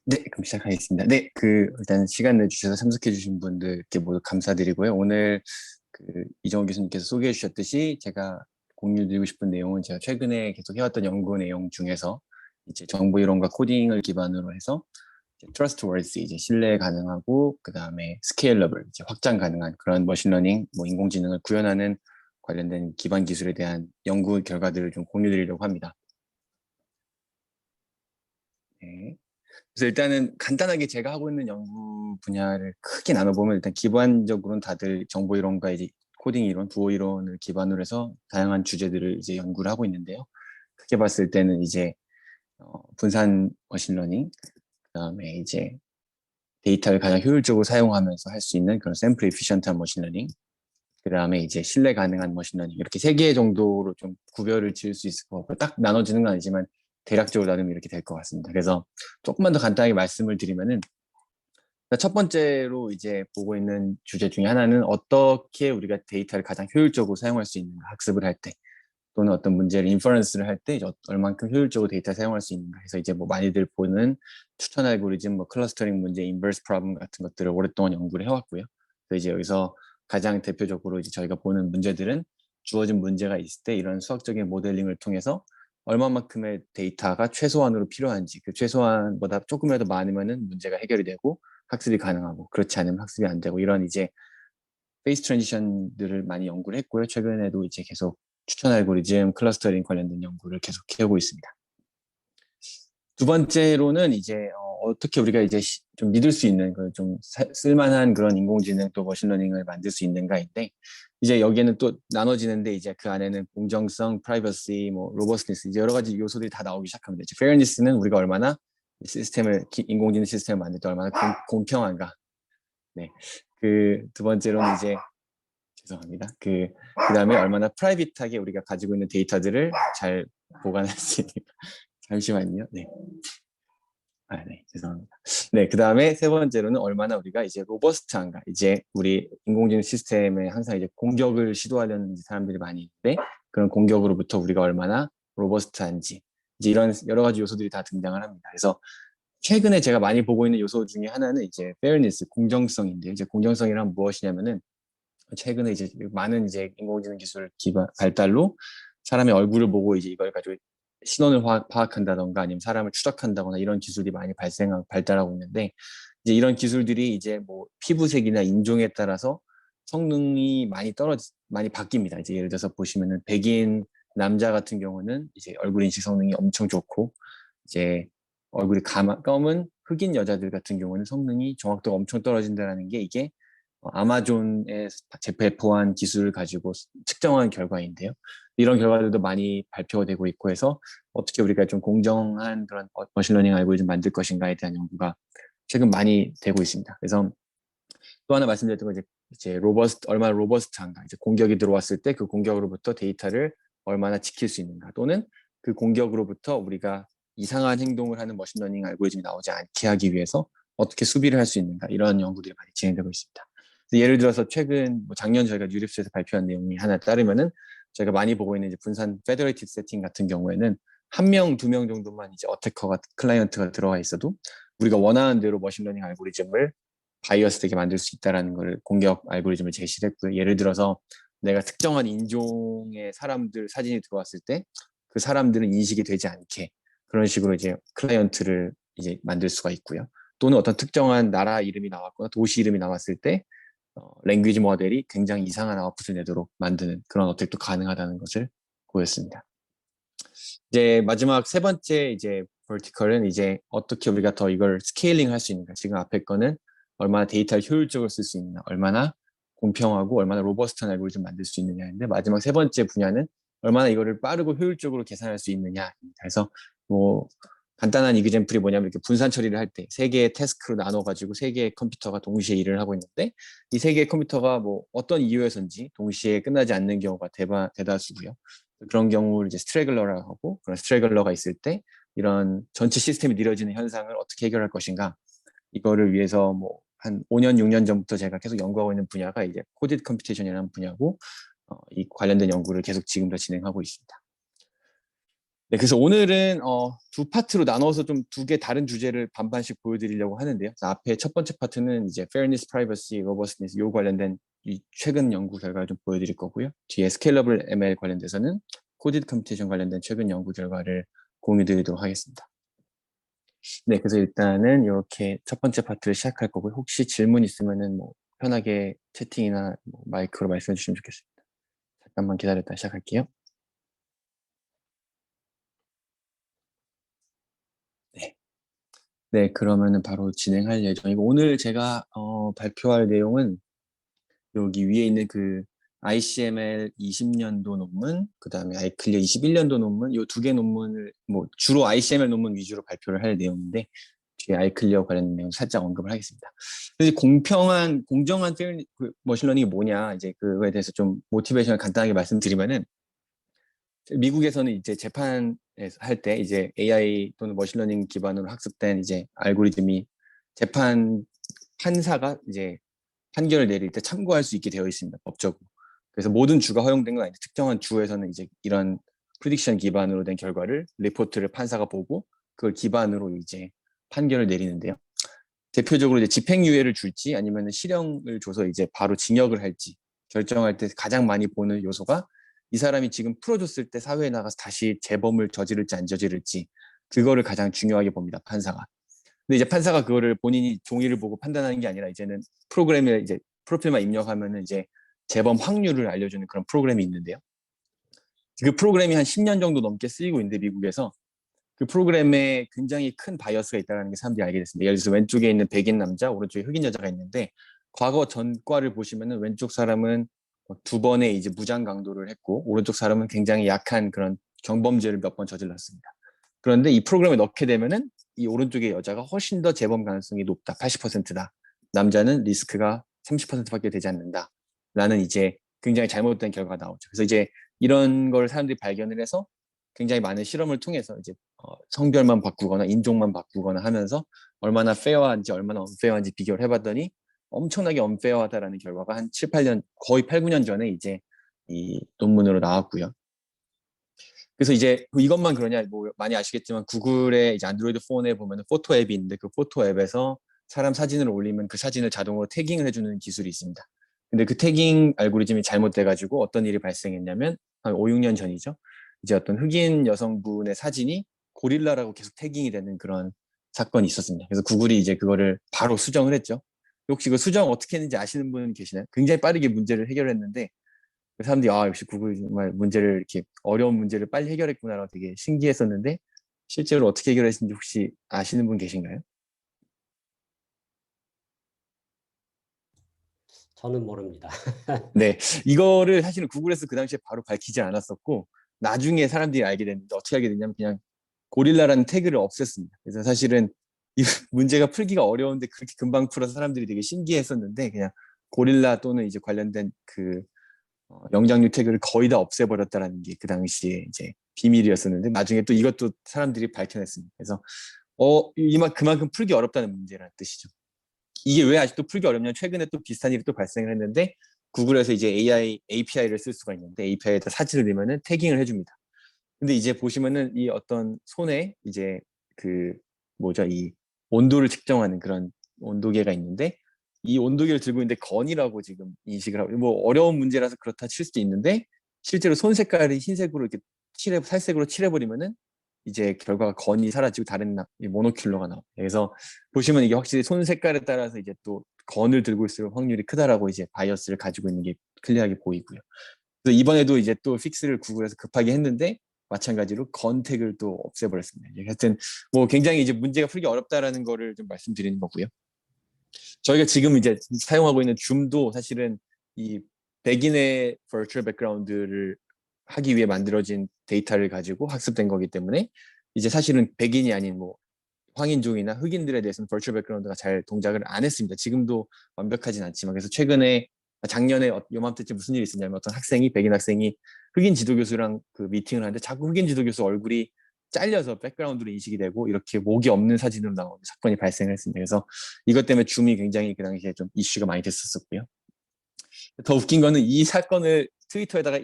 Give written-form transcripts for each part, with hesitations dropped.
네, 그럼 시작하겠습니다. 네, 일단 시간 내주셔서 참석해주신 분들께 모두 감사드리고요. 오늘 이정호 교수님께서 소개해 주셨듯이 제가 공유드리고 싶은 내용은 제가 최근에 계속 해왔던 연구 내용 중에서 이제 정보 이론과 코딩을 기반으로 해서 trustworthy, 이제 신뢰 가능하고, 그 다음에 scalable, 이제 확장 가능한 그런 머신러닝, 인공지능을 구현하는 관련된 기반 기술에 대한 연구 결과들을 좀 공유드리려고 합니다. 네. 그래서 일단은 간단하게 제가 하고 있는 연구 분야를 크게 나눠보면 일단 기본적으로는 다들 정보 이론과 이제 코딩 이론, 부호 이론을 기반으로 해서 다양한 주제들을 이제 연구를 하고 있는데요. 크게 봤을 때는 이제 분산 머신러닝, 그다음에 이제 데이터를 가장 효율적으로 사용하면서 할 수 있는 그런 샘플 에피션트한 머신러닝, 그다음에 이제 신뢰 가능한 머신러닝, 이렇게 세 개 정도로 좀 구별을 지을 수 있을 것 같고, 딱 나눠지는 건 아니지만 대략적으로 나누면 이렇게 될 것 같습니다. 그래서 조금만 더 간단하게 말씀을 드리면은, 첫 번째로 이제 보고 있는 주제 중에 하나는 어떻게 우리가 데이터를 가장 효율적으로 사용할 수 있는가, 학습을 할 때, 또는 어떤 문제를 인퍼런스를 할 때 얼만큼 효율적으로 데이터를 사용할 수 있는가 해서 이제 많이들 보는 추천 알고리즘, 클러스터링 문제, 인버스 프로블럼 같은 것들을 오랫동안 연구를 해왔고요. 그래서 이제 여기서 가장 대표적으로 이제 저희가 보는 문제들은 주어진 문제가 있을 때 이런 수학적인 모델링을 통해서 얼마만큼의 데이터가 최소한으로 필요한지, 그 최소한보다 조금이라도 많으면은 문제가 해결이 되고 학습이 가능하고, 그렇지 않으면 학습이 안 되고, 이런 이제 페이스 트랜지션들을 많이 연구를 했고요. 최근에도 이제 계속 추천 알고리즘, 클러스터링 관련된 연구를 계속 해오고 있습니다. 두 번째로는 이제 떻게 우리가 이제 좀 믿을 수 있는 좀 쓸만한 그런 인공지능 또 머신러닝을 만들 수 있는가인데, 이제 여기에는 또 나눠지는데, 이제 그 안에는 공정성, 프라이버시, 로버스니스, 이제 여러 가지 요소들이 다 나오기 시작합니다. 이제 페어니스는 우리가 얼마나 인공지능 시스템을 만들 때 얼마나 공평한가. 네. 그 두 번째로는 이제 죄송합니다. 그다음에 얼마나 프라이빗하게 우리가 가지고 있는 데이터들을 잘 보관할 수 있는가. 잠시만요. 네. 네, 죄송합니다. 네, 그다음에 세 번째로는 얼마나 우리가 이제 로버스트한가. 이제 우리 인공지능 시스템에 항상 이제 공격을 시도하려는 사람들이 많이 있는데, 그런 공격으로부터 우리가 얼마나 로버스트한지, 이제 이런 여러 가지 요소들이 다 등장을 합니다. 그래서 최근에 제가 많이 보고 있는 요소 중에 하나는 이제 fairness, 공정성인데, 이제 공정성이란 무엇이냐면은 최근에 이제 많은 이제 인공지능 기술 기반 발달로 사람의 얼굴을 보고 이제 이걸 가지고 신원을 파악한다던가 아니면 사람을 추적한다거나 이런 기술이 많이 발달하고 있는데, 이제 이런 기술들이 이제 피부색이나 인종에 따라서 성능이 많이 바뀝니다. 이제 예를 들어서 보시면은 백인 남자 같은 경우는 이제 얼굴 인식 성능이 엄청 좋고, 이제 얼굴이 검은 흑인 여자들 같은 경우는 성능이 정확도가 엄청 떨어진다는 게, 이게 아마존에 배포한 기술을 가지고 측정한 결과인데요. 이런 결과들도 많이 발표가 되고 있고 해서 어떻게 우리가 좀 공정한 그런 머신러닝 알고리즘 만들 것인가에 대한 연구가 최근 많이 되고 있습니다. 그래서 또 하나 말씀드렸던 건 이제 얼마나 로버스트한가, 이제 공격이 들어왔을 때 그 공격으로부터 데이터를 얼마나 지킬 수 있는가, 또는 그 공격으로부터 우리가 이상한 행동을 하는 머신러닝 알고리즘이 나오지 않게 하기 위해서 어떻게 수비를 할 수 있는가, 이런 연구들이 많이 진행되고 있습니다. 예를 들어서 최근 작년 저희가 뉴립스에서 발표한 내용이 하나 따르면은, 저희가 많이 보고 있는 이제 분산 페더레이티브 세팅 같은 경우에는 한 명, 두 명 정도만 이제 어태커가 클라이언트가 들어가 있어도 우리가 원하는 대로 머신러닝 알고리즘을 바이어스 되게 만들 수 있다라는 걸 공격 알고리즘을 제시를 했고요. 예를 들어서 내가 특정한 인종의 사람들 사진이 들어왔을 때 그 사람들은 인식이 되지 않게 그런 식으로 이제 클라이언트를 이제 만들 수가 있고요. 또는 어떤 특정한 나라 이름이 나왔거나 도시 이름이 나왔을 때 랭귀지 모델이 굉장히 이상한 아웃풋을 내도록 만드는 그런 어택도 가능하다는 것을 보였습니다. 이제 마지막 세 번째 이제 버티컬은 이제 어떻게 우리가 더 이걸 스케일링 할 수 있는가. 지금 앞에 거는 얼마나 데이터를 효율적으로 쓸 수 있느냐, 얼마나 공평하고 얼마나 로버스트한 알고리즘 만들 수 있느냐인데, 마지막 세 번째 분야는 얼마나 이거를 빠르고 효율적으로 계산할 수 있느냐. 그래서 간단한 이그젠플이 뭐냐면, 이렇게 분산 처리를 할 때 세 개의 태스크로 나눠가지고 세 개의 컴퓨터가 동시에 일을 하고 있는데, 이 세 개의 컴퓨터가 어떤 이유에서인지 동시에 끝나지 않는 경우가 대다수고요. 그런 경우를 이제 스트래글러라고 하고, 그런 스트래글러가 있을 때 이런 전체 시스템이 느려지는 현상을 어떻게 해결할 것인가, 이거를 위해서 한 5년, 6년 전부터 제가 계속 연구하고 있는 분야가 이제 코디드 컴퓨테이션이라는 분야고, 이 관련된 연구를 계속 지금도 진행하고 있습니다. 네, 그래서 오늘은 두 파트로 나눠서 좀 두 개 다른 주제를 반반씩 보여드리려고 하는데요. 그래서 앞에 첫 번째 파트는 이제 fairness, privacy, robustness 요 관련된 이 최근 연구 결과를 좀 보여드릴 거고요. 뒤에 scalable ML 관련돼서는 coded computation 관련된 최근 연구 결과를 공유드리도록 하겠습니다. 네, 그래서 일단은 이렇게 첫 번째 파트를 시작할 거고요. 혹시 질문 있으면은 뭐 편하게 채팅이나 뭐 마이크로 말씀해 주시면 좋겠습니다. 잠깐만 기다렸다 시작할게요. 네. 네, 그러면은 바로 진행할 예정이고, 오늘 제가 발표할 내용은 여기 위에 있는 그 ICML 20년도 논문, 그 다음에 아이클리어 21년도 논문, 이 두 개 논문을 뭐 주로 ICML 논문 위주로 발표를 할 내용인데, 뒤에 아이클리어 관련 내용 살짝 언급을 하겠습니다. 근데 공정한 머신러닝이 뭐냐, 이제 그거에 대해서 좀 모티베이션을 간단하게 말씀드리면은, 미국에서는 이제 재판에서 할 때 이제 AI 또는 머신러닝 기반으로 학습된 이제 알고리즘이 재판 판사가 이제 판결을 내릴 때 참고할 수 있게 되어 있습니다. 법적으로. 그래서 모든 주가 허용된 건 아닌데 특정한 주에서는 이제 이런 프리딕션 기반으로 된 결과를 리포트를 판사가 보고 그걸 기반으로 이제 판결을 내리는데요. 대표적으로 이제 집행유예를 줄지 아니면 실형을 줘서 이제 바로 징역을 할지 결정할 때 가장 많이 보는 요소가 이 사람이 지금 풀어줬을 때 사회에 나가서 다시 재범을 저지를지 안 저지를지 그거를 가장 중요하게 봅니다, 판사가. 근데 이제 판사가 그거를 본인이 종이를 보고 판단하는 게 아니라 이제는 프로그램에 이제 프로필만 입력하면은 이제 재범 확률을 알려주는 그런 프로그램이 있는데요. 그 프로그램이 한 10년 정도 넘게 쓰이고 있는데 미국에서 그 프로그램에 굉장히 큰 바이어스가 있다는 게 사람들이 알게 됐습니다. 예를 들어서 왼쪽에 있는 백인 남자, 오른쪽에 흑인 여자가 있는데 과거 전과를 보시면은 왼쪽 사람은 두 번의 이제 무장 강도를 했고 오른쪽 사람은 굉장히 약한 그런 경범죄를 몇 번 저질렀습니다. 그런데 이 프로그램에 넣게 되면은 이 오른쪽의 여자가 훨씬 더 재범 가능성이 높다. 80%다. 남자는 리스크가 30%밖에 되지 않는다. 라는 이제 굉장히 잘못된 결과가 나오죠. 그래서 이제 이런 걸 사람들이 발견을 해서 굉장히 많은 실험을 통해서 이제 성별만 바꾸거나 인종만 바꾸거나 하면서 얼마나 페어한지 얼마나 언페어한지 비교를 해봤더니 엄청나게 언페어하다라는 결과가 한 7, 8년, 거의 8, 9년 전에 이제 이 논문으로 나왔고요. 그래서 이제 이것만 그러냐, 뭐 많이 아시겠지만 구글의 이제 안드로이드 폰에 보면 포토 앱이 있는데 그 포토 앱에서 사람 사진을 올리면 그 사진을 자동으로 태깅을 해주는 기술이 있습니다. 근데 그 태깅 알고리즘이 잘못돼가지고 어떤 일이 발생했냐면 한 5, 6년 전이죠. 이제 어떤 흑인 여성분의 사진이 고릴라라고 계속 태깅이 되는 그런 사건이 있었습니다. 그래서 구글이 이제 그거를 바로 수정을 했죠. 혹시 그 수정 어떻게 했는지 아시는 분 계시나요? 굉장히 빠르게 문제를 해결했는데 사람들이 역시 구글이 정말 문제를 이렇게 어려운 문제를 빨리 해결했구나라고 되게 신기했었는데 실제로 어떻게 해결했는지 혹시 아시는 분 계신가요? 저는 모릅니다. 네, 이거를 사실은 구글에서 그 당시에 바로 밝히지 않았었고 나중에 사람들이 알게 됐는데 어떻게 알게 됐냐면 그냥 고릴라라는 태그를 없앴습니다. 그래서 사실은 이 문제가 풀기가 어려운데 그렇게 금방 풀어서 사람들이 되게 신기했었는데 그냥 고릴라 또는 이제 관련된 그 영장류 태그를 거의 다 없애버렸다라는 게 그 당시에 이제 비밀이었었는데 나중에 또 이것도 사람들이 밝혀냈습니다. 그래서 그만큼 풀기 어렵다는 문제라는 뜻이죠. 이게 왜 아직도 풀기 어렵냐면 최근에 또 비슷한 일이 또 발생을 했는데 구글에서 이제 AI API를 쓸 수가 있는데 API에다 사진을 넣으면은 태깅을 해줍니다. 근데 이제 보시면은 이 어떤 손에 이제 그 뭐죠 이 온도를 측정하는 그런 온도계가 있는데 이 온도계를 들고 있는데 건이라고 지금 인식을 하고 뭐 어려운 문제라서 그렇다 칠 수도 있는데 실제로 손 색깔이 흰색으로 이렇게 살색으로 칠해버리면은 이제 결과가 건이 사라지고 다른 모노큘러가 나와요. 그래서 보시면 이게 확실히 손 색깔에 따라서 이제 또 건을 들고 있을 확률이 크다라고 이제 바이어스를 가지고 있는 게 클리어하게 보이고요. 그래서 이번에도 이제 또 픽스를 구글에서 급하게 했는데 마찬가지로 건택을 또 없애버렸습니다. 하여튼 뭐 굉장히 이제 문제가 풀기 어렵다라는 거를 좀 말씀드리는 거고요. 저희가 지금 이제 사용하고 있는 줌도 사실은 이 백인의 virtual background를 하기 위해 만들어진 데이터를 가지고 학습된 거기 때문에 이제 사실은 백인이 아닌 뭐 황인종이나 흑인들에 대해서는 virtual background가 잘 동작을 안 했습니다. 지금도 완벽하진 않지만 그래서 최근에 작년에 요맘때쯤 무슨 일이 있었냐면 어떤 학생이 백인 학생이 흑인 지도교수랑 그 미팅을 하는데 자꾸 흑인 지도교수 얼굴이 잘려서 백그라운드로 인식이 되고 이렇게 목이 없는 사진으로 나오는 사건이 발생을 했습니다. 그래서 이것 때문에 줌이 굉장히 그 당시에 좀 이슈가 많이 됐었고요. 더 웃긴 거는 이 사건을 트위터에다가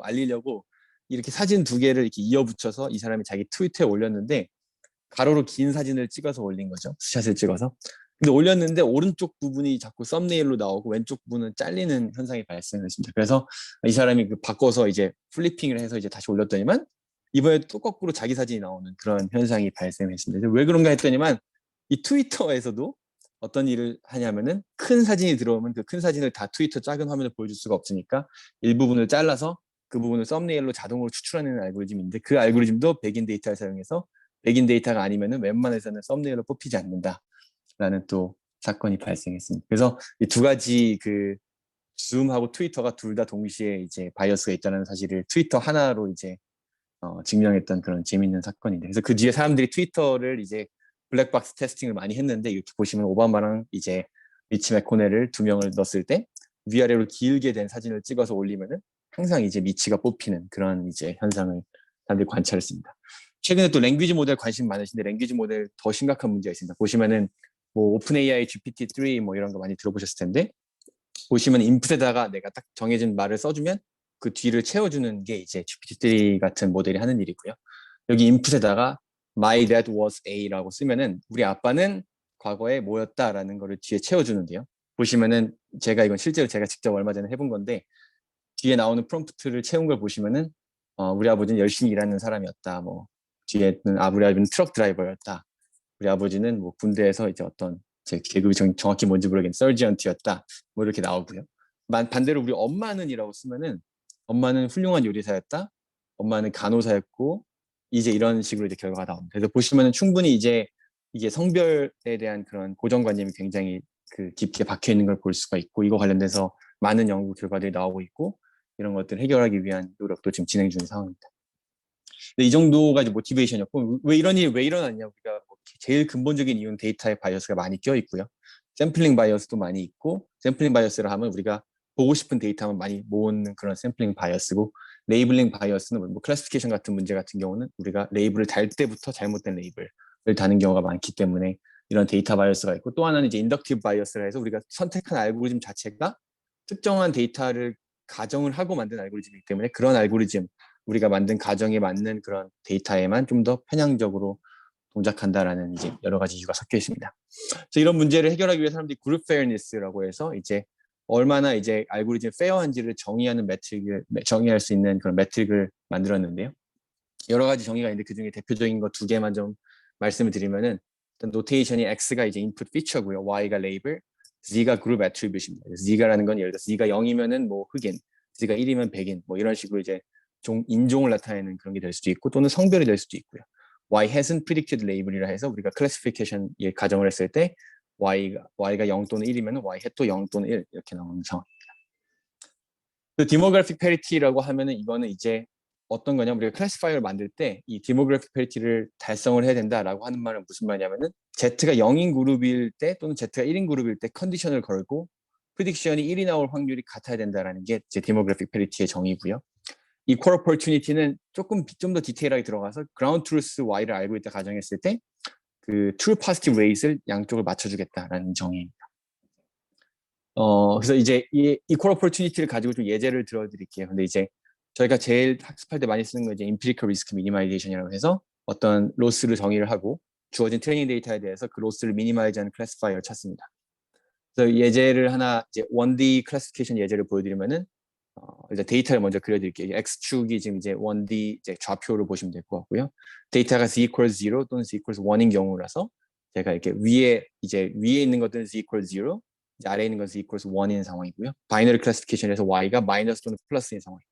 알리려고 이렇게 사진 두 개를 이렇게 이어붙여서 이 사람이 자기 트위터에 올렸는데 가로로 긴 사진을 찍어서 올린 거죠. 스샷을 찍어서. 근데 올렸는데 오른쪽 부분이 자꾸 썸네일로 나오고 왼쪽 부분은 잘리는 현상이 발생했습니다. 그래서 이 사람이 그 바꿔서 이제 플리핑을 해서 이제 다시 올렸더니만 이번에 또 거꾸로 자기 사진이 나오는 그런 현상이 발생했습니다. 왜 그런가 했더니만 이 트위터에서도 어떤 일을 하냐면은 큰 사진이 들어오면 그 큰 사진을 다 트위터 작은 화면에 보여줄 수가 없으니까 일부분을 잘라서 그 부분을 썸네일로 자동으로 추출하는 알고리즘인데 그 알고리즘도 백인 데이터를 사용해서 백인 데이터가 아니면은 웬만해서는 썸네일로 뽑히지 않는다라는 또 사건이 발생했습니다. 그래서 이 두 가지 그 줌하고 트위터가 둘 다 동시에 이제 바이어스가 있다는 사실을 트위터 하나로 이제 증명했던 그런 재밌는 사건인데 그래서 그 뒤에 사람들이 트위터를 이제 블랙박스 테스팅을 많이 했는데 이렇게 보시면 오바마랑 이제 미치 맥코넬을 두 명을 넣었을 때 위아래로 길게 된 사진을 찍어서 올리면은 항상 이제 미치가 뽑히는 그런 이제 현상을 사람들이 관찰했습니다. 최근에 또 랭귀지 모델 관심 많으신데 랭귀지 모델 더 심각한 문제가 있습니다. 보시면은 뭐 오픈 AI GPT-3 뭐 이런 거 많이 들어보셨을 텐데 보시면 인풋에다가 내가 딱 정해진 말을 써주면 그 뒤를 채워주는 게 이제 GPT-3 같은 모델이 하는 일이고요. 여기 인풋에다가 My dad was A라고 쓰면은 우리 아빠는 과거에 뭐였다라는 거를 뒤에 채워주는데요. 보시면은 제가 이건 실제로 제가 직접 얼마 전에 해본 건데 뒤에 나오는 프롬프트를 채운 걸 보시면은 우리 아버지는 열심히 일하는 사람이었다. 뭐 뒤에는 우리 아버지는 트럭 드라이버였다. 우리 아버지는 뭐 군대에서 이제 어떤 제 계급이 정확히 뭔지 모르겠는데 서지언트였다. 뭐 이렇게 나오고요. 반대로 우리 엄마는이라고 쓰면은 엄마는 훌륭한 요리사였다. 엄마는 간호사였고 이제 이런 식으로 이제 결과가 나옵니다. 그래서 보시면은 충분히 이제 이게 성별에 대한 그런 고정관념이 굉장히 그 깊게 박혀 있는 걸 볼 수가 있고 이거 관련돼서 많은 연구 결과들이 나오고 있고 이런 것들을 해결하기 위한 노력도 지금 진행 중인 상황입니다. 근데 이 정도가 이제 모티베이션이었고 왜 이런 일이 왜 일어났냐 우리가 뭐 제일 근본적인 이유는 데이터의 바이어스가 많이 껴 있고요. 샘플링 바이어스도 많이 있고 샘플링 바이어스를 하면 우리가 보고 싶은 데이터만 많이 모으는 그런 샘플링 바이어스고 레이블링 바이어스는 뭐 클래시피케이션 같은 문제 같은 경우는 우리가 레이블을 달 때부터 잘못된 레이블을 다는 경우가 많기 때문에 이런 데이터 바이어스가 있고 또 하나는 이제 인덕티브 바이어스라 해서 우리가 선택한 알고리즘 자체가 특정한 데이터를 가정을 하고 만든 알고리즘이기 때문에 그런 알고리즘 우리가 만든 가정에 맞는 그런 데이터에만 좀 더 편향적으로 동작한다라는 이제 여러 가지 이유가 섞여 있습니다. 그래서 이런 문제를 해결하기 위해 사람들이 그룹 페어니스라고 해서 이제 얼마나 이제 알고리즘 페어한지를 정의하는 매트릭을 정의할 수 있는 그런 매트릭을 만들었는데요. 여러 가지 정의가 있는데 그 중에 대표적인 거 두 개만 좀 말씀을 드리면은 일단 노테이션이 X가 이제 인풋 피처고요, Y가 레이블, Z가 그룹 애트리뷰트입니다. Z가라는 건 예를 들어서 Z가 0이면은 뭐 흑인, Z가 1이면 백인, 뭐 이런 식으로 이제 인종을 나타내는 그런 게 될 수도 있고 또는 성별이 될 수도 있고요. Y hasn't predicted label이라 해서 우리가 클래시피케이션 가정을 했을 때 Y가 0 또는 1이면 Y 햇도 0 또는 1 이렇게 나오는 상황입니다. 그 디모그래픽 페리티라고 하면은 이거는 이제 어떤 거냐면 우리가 클래시파이어를 만들 때 이 디모그래픽 페리티를 달성을 해야 된다라고 하는 말은 무슨 말이냐면은 Z가 0인 그룹일 때 또는 Z가 1인 그룹일 때 컨디션을 걸고 프리딕션이 1이 나올 확률이 같아야 된다라는 게 이제 디모그래픽 페리티의 정의고요. 이퀄 오퍼튜니티는 조금 좀 더 디테일하게 들어가서 그라운드 트루스 Y를 알고 있다 가정했을 때 그 트루 포지티브 레이스를 양쪽을 맞춰주겠다라는 정의입니다. 그래서 이제 이 이퀄 오퍼튜니티를 가지고 좀 예제를 들어드릴게요. 근데 이제 저희가 제일 학습할 때 많이 쓰는 거 이제 임피리컬 리스크 미니마이제이션이라고 해서 어떤 로스를 정의를 하고 주어진 트레이닝 데이터에 대해서 그 로스를 미니마이즈하는 클래시파이어를 찾습니다. 그래서 예제를 하나 이제 1D 클래시피케이션 예제를 보여드리면은 이제 데이터를 먼저 그려드릴게요. X축이 지금 이제 1D 이제 좌표로 보시면 될 것 같고요. 데이터가 z equals 0 또는 z equals 1인 경우라서 제가 이렇게 위에 있는 것들은 z equals 0, 이제 아래에 있는 것은 z equals 1인 상황이고요. 바이너리 클래시피케이션에서 y가 마이너스 또는 플러스인 상황입니다.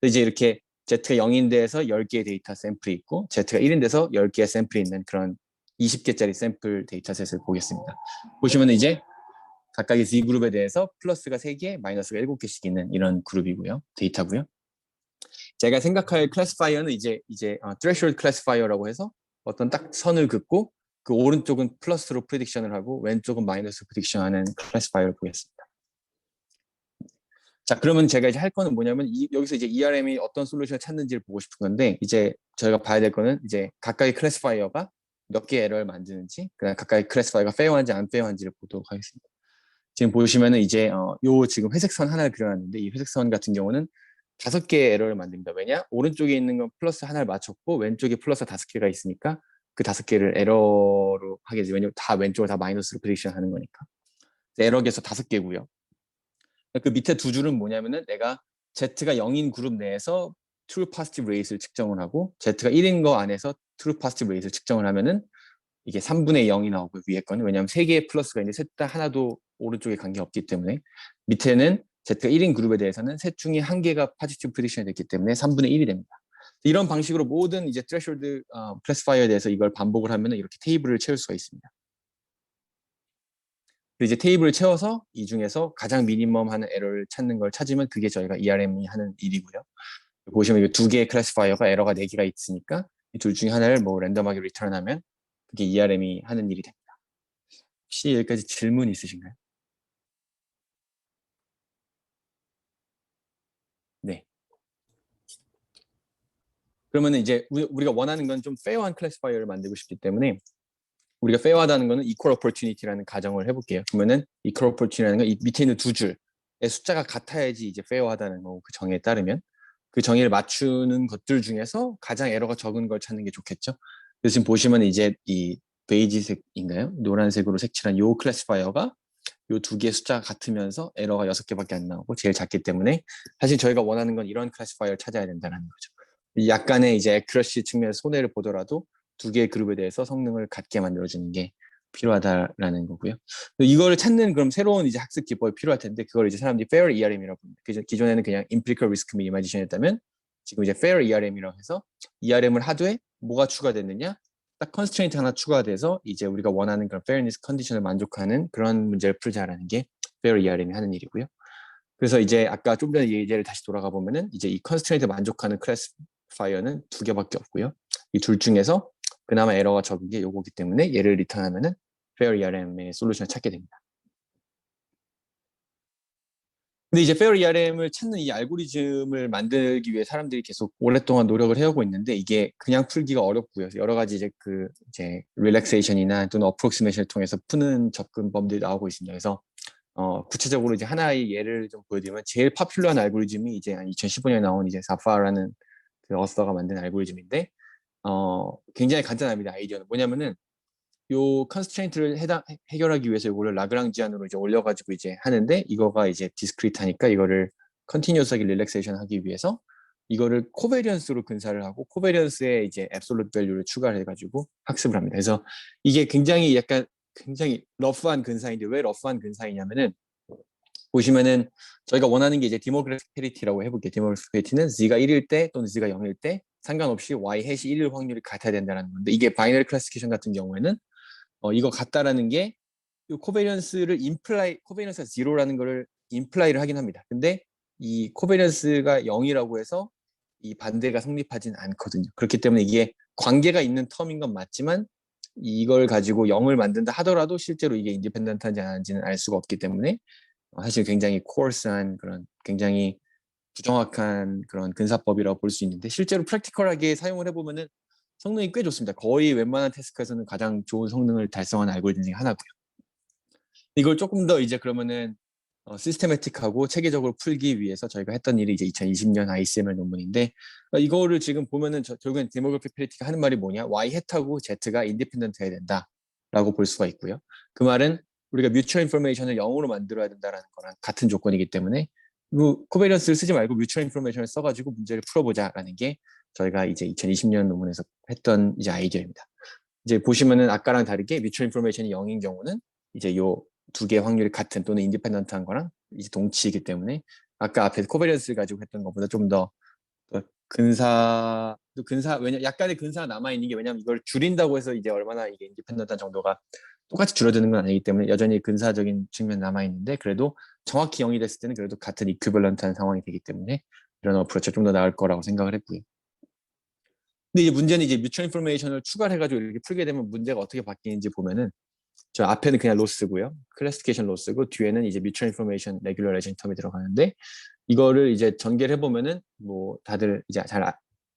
이제 이렇게 z가 0인 데에서 10개의 데이터 샘플이 있고 z가 1인 데서 10개의 샘플이 있는 그런 20개짜리 샘플 데이터셋을 보겠습니다. 보시면 이제 각각의 Z그룹에 대해서 플러스가 3개, 마이너스가 7개씩 있는 이런 그룹이고요. 데이터고요. 제가 생각할 클래시파이어는 이제 threshold 클래시파이어라고 해서 어떤 딱 선을 긋고 그 오른쪽은 플러스로 프리딕션을 하고 왼쪽은 마이너스 프리딕션하는 클래시파이어를 보겠습니다. 자, 그러면 제가 이제 할 거는 뭐냐면 여기서 이제 ERM이 어떤 솔루션을 찾는지를 보고 싶은 건데 이제 저희가 봐야 될 거는 이제 각각의 클래시파이어가 몇 개의 에러를 만드는지 그다음 각각의 클래시파이어가 페어한지 안 페어한지를 보도록 하겠습니다. 지금 보시면은 이제 요 지금 회색 선 하나를 그려놨는데 이 회색 선 같은 경우는 5개의 에러를 만듭니다. 왜냐? 오른쪽에 있는 건 플러스 하나를 맞췄고 왼쪽에 플러스 5개가 있으니까 그 5개를 에러로 하게 되죠. 왜냐면 다 왼쪽을 다 마이너스로 프리딕션 하는 거니까. 에러 계수 5개고요. 그 밑에 두 줄은 뭐냐면은 내가 Z가 0인 그룹 내에서 true positive rate를 측정을 하고 Z가 1인 거 안에서 true positive rate를 측정을 하면은 이게 3분의 0이 나오고 위에 거는 왜냐하면 3개의 플러스가 있는데 셋 다 하나도 오른쪽에 관계없기 때문에 밑에는 Z가 1인 그룹에 대해서는 셋 중에 한 개가 파지티브 프리딕션이 됐기 때문에 3분의 1이 됩니다. 이런 방식으로 모든 이제 threshold 클래시파이어에 대해서 이걸 반복을 하면 이렇게 테이블을 채울 수가 있습니다. 이제 테이블을 채워서 이 중에서 가장 미니멈 하는 에러를 찾는 걸 찾으면 그게 저희가 ERM이 하는 일이고요. 보시면 이 두 개의 클래시파이어가 에러가 4개가 있으니까 이 둘 중에 하나를 뭐 랜덤하게 리턴하면 그게 ERM이 하는 일이 됩니다. 혹시 여기까지 질문 있으신가요? 네. 그러면 이제 우리가 원하는 건 좀 페어한 클래시파이어를 만들고 싶기 때문에 우리가 페어하다는 거는 equal opportunity라는 가정을 해볼게요. 그러면은 equal opportunity라는 건 이 밑에 있는 두 줄의 숫자가 같아야지 이제 페어하다는 거고 그 정의에 따르면 그 정의를 맞추는 것들 중에서 가장 에러가 적은 걸 찾는 게 좋겠죠. 그래서 지금 보시면 이제 이 베이지색인가요? 노란색으로 색칠한 요 클래시파이어가 요 두 개의 숫자가 같으면서 에러가 6개밖에 안 나오고 제일 작기 때문에 사실 저희가 원하는 건 이런 클래시파이어를 찾아야 된다는 거죠. 약간의 이제 애큐러시 측면에서 손해를 보더라도 두 개의 그룹에 대해서 성능을 같게 만들어주는 게 필요하다라는 거고요. 이거를 찾는 그럼 새로운 이제 학습 기법이 필요할 텐데 그걸 이제 사람들이 fair ERM이라고 부릅니다. 기존에는 그냥 empirical risk minimization이었다면 지금 이제 fair ERM이라고 해서 ERM을 하되 뭐가 추가됐느냐? 딱 컨스트레인트 하나 추가돼서 이제 우리가 원하는 그런 fairness 컨디션을 만족하는 그런 문제를 풀자라는 게 fair ERM이 하는 일이고요. 그래서 이제 아까 좀 전에 예제를 다시 돌아가 보면은 이제 이 컨스트레인트 만족하는 클래스파이어는 2개밖에 없고요. 이 둘 중에서 그나마 에러가 적은 게 요거기 때문에 얘를 리턴하면은 fair ERM의 솔루션을 찾게 됩니다. 근데 이제 fair ERM을 찾는 이 알고리즘을 만들기 위해 사람들이 계속 오랫동안 노력을 해오고 있는데 이게 그냥 풀기가 어렵고요. 여러 가지 이제 그 이제 릴렉세이션이나 또는 어프록시메이션을 통해서 푸는 접근법들이 나오고 있습니다. 그래서 구체적으로 이제 하나의 예를 좀 보여드리면 제일 파퓰러한 알고리즘이 이제 2015년에 나온 이제 사파라는 그 어서가 만든 알고리즘인데 굉장히 간단합니다. 아이디어는 뭐냐면은 요 컨스트레인트를 해결하기 위해서 이거를 라그랑지안으로 이제 올려가지고 이제 하는데 이거가 이제 디스크리트하니까 이거를 컨티뉴어스하게 릴렉세이션 하기 위해서 이거를 코베리언스로 근사를 하고 코베리언스에 이제 앱솔루트 밸류를 추가를 해가지고 학습을 합니다. 그래서 이게 굉장히 약간 굉장히 러프한 근사인데 왜 러프한 근사이냐면은 보시면은 저희가 원하는 게 이제 디모그래픽 페리티라고 해볼게요. 디모그래픽 페리티는 z가 1일 때 또는 z가 0일 때 상관없이 y 해시 1일 확률이 같아야 된다는 건데 이게 바이너리 클래시피케이션 같은 경우에는 이거 같다라는 게 코베리언스를 코베리언스가 0라는 거를 임플라이를 하긴 합니다. 근데 이 코베리언스가 0이라고 해서 이 반대가 성립하진 않거든요. 그렇기 때문에 이게 관계가 있는 텀인 건 맞지만 이걸 가지고 0을 만든다 하더라도 실제로 이게 인디펜던트한지 아닌지는 알 수가 없기 때문에 사실 굉장히 코어스한 그런 굉장히 부정확한 그런 근사법이라고 볼 수 있는데 실제로 프랙티컬하게 사용을 해보면은 성능이 꽤 좋습니다. 거의 웬만한 태스크에서는 가장 좋은 성능을 달성한 알고리즘 중에 하나고요. 이걸 조금 더 이제 그러면은 시스테매틱하고 체계적으로 풀기 위해서 저희가 했던 일이 이제 2020년 ICML 논문인데 이거를 지금 보면은 결국엔 데모그래픽 페리티가 하는 말이 뭐냐 Y 햇하고 Z가 인디펜던트 해야 된다라고 볼 수가 있고요. 그 말은 우리가 뮤추얼 인포메이션을 0으로 만들어야 된다라는 거랑 같은 조건이기 때문에 코베리언스를 쓰지 말고 뮤추얼 인포메이션을 써가지고 문제를 풀어보자라는 게 저희가 이제 2020년 논문에서 했던 이제 아이디어입니다. 이제 보시면은 아까랑 다르게 뮤추얼 인포메이션이 0인 경우는 이제 요 두 개의 확률이 같은 또는 인디펜던트한 거랑 이제 동치이기 때문에 아까 앞에 코베리언스를 가지고 했던 것보다 좀 더 왜냐 약간의 근사가 남아 있는 게 왜냐면 이걸 줄인다고 해서 이제 얼마나 이게 인디펜던트한 정도가 똑같이 줄어드는 건 아니기 때문에 여전히 근사적인 측면 남아 있는데 그래도 정확히 0이 됐을 때는 그래도 같은 이큐벌런트한 상황이 되기 때문에 이런 어프로치가 좀 더 나을 거라고 생각을 했고요. 근데 이제 문제는 이제 뮤추얼 인포메이션을 추가를 해가지고 이렇게 풀게 되면 문제가 어떻게 바뀌는지 보면은 저 앞에는 그냥 로스고요. 클래시피케이션 로스고 뒤에는 이제 뮤추얼 인포메이션 레귤러레이션 텀이 들어가는데 이거를 이제 전개를 해보면은 뭐 다들 이제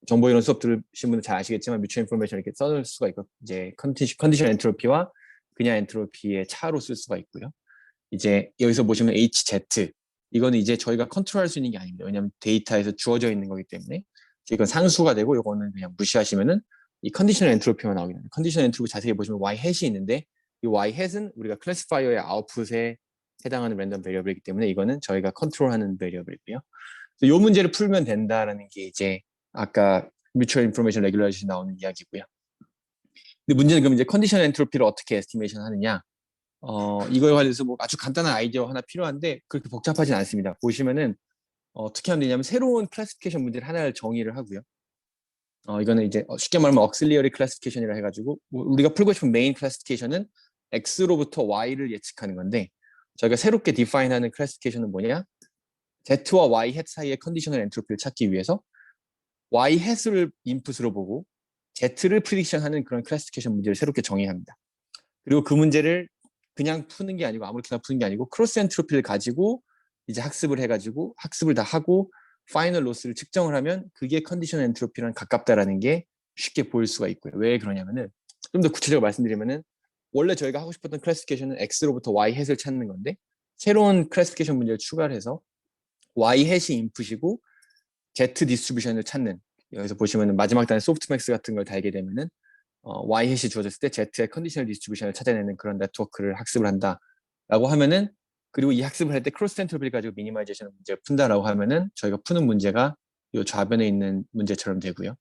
정보 이론 수업 들으신 분은 잘 아시겠지만 뮤추얼 인포메이션 이렇게 써놓을 수가 있고 이제 컨디션 엔트로피와 그냥 엔트로피의 차로 쓸 수가 있고요. 이제 여기서 보시면 HZ 이거는 이제 저희가 컨트롤할 수 있는 게 아닙니다. 왜냐하면 데이터에서 주어져 있는 거기 때문에 이건 상수가 되고 이거는 그냥 무시하시면은 이 컨디셔널 엔트로피만 나오게 됩니다. 컨디셔널 엔트로피 자세히 보시면 y hat이 있는데 이 y hat은 우리가 클래시파이어의 아웃풋에 해당하는 랜덤 베리어블이기 때문에 이거는 저희가 컨트롤하는 베리어블이고요. 이 문제를 풀면 된다라는 게 이제 아까 뮤추얼 인포메이션 레귤레이션 나오는 이야기고요. 근데 문제는 그럼 이제 컨디셔널 엔트로피를 어떻게 에스티메이션 하느냐? 이거에 관해서 뭐 아주 간단한 아이디어 하나 필요한데 그렇게 복잡하진 않습니다. 보시면은 어떻게 하면 되냐면 새로운 클래시피케이션 문제를 하나를 정의를 하고요. 이거는 이제 쉽게 말하면 억실리어리 클래시피케이션이라 해가지고 우리가 풀고 싶은 메인 클래시피케이션은 X로부터 Y를 예측하는 건데 저희가 새롭게 디파인하는 클래시피케이션은 뭐냐? Z와 Y 햇 사이의 컨디셔널 엔트로피를 찾기 위해서 Y 햇을 인풋으로 보고 Z를 프리딕션하는 그런 클래시피케이션 문제를 새롭게 정의합니다. 그리고 그 문제를 그냥 푸는 게 아니고 아무렇게나 푸는 게 아니고 크로스 엔트로피를 가지고 이제 학습을 해가지고 학습을 다 하고 파이널 로스를 측정을 하면 그게 컨디션 엔트로피랑 가깝다라는 게 쉽게 보일 수가 있고요. 왜 그러냐면은 좀 더 구체적으로 말씀드리면은 원래 저희가 하고 싶었던 클래시피케이션은 X로부터 Y 햇을 찾는 건데 새로운 클래시피케이션 문제를 추가를 해서 Y 햇이 인풋이고 Z 디스트리뷰션을 찾는 여기서 보시면은 마지막 단에 소프트맥스 같은 걸 달게 되면은 Y 햇이 주어졌을 때 Z의 컨디셔널 디스트리뷰션을 찾아내는 그런 네트워크를 학습을 한다라고 하면은 그리고 이 학습을 할 때 크로스 엔트로피를 가지고 미니마이제이션 문제를 푼다라고 하면은 저희가 푸는 문제가 이 좌변에 있는 문제처럼 되고요.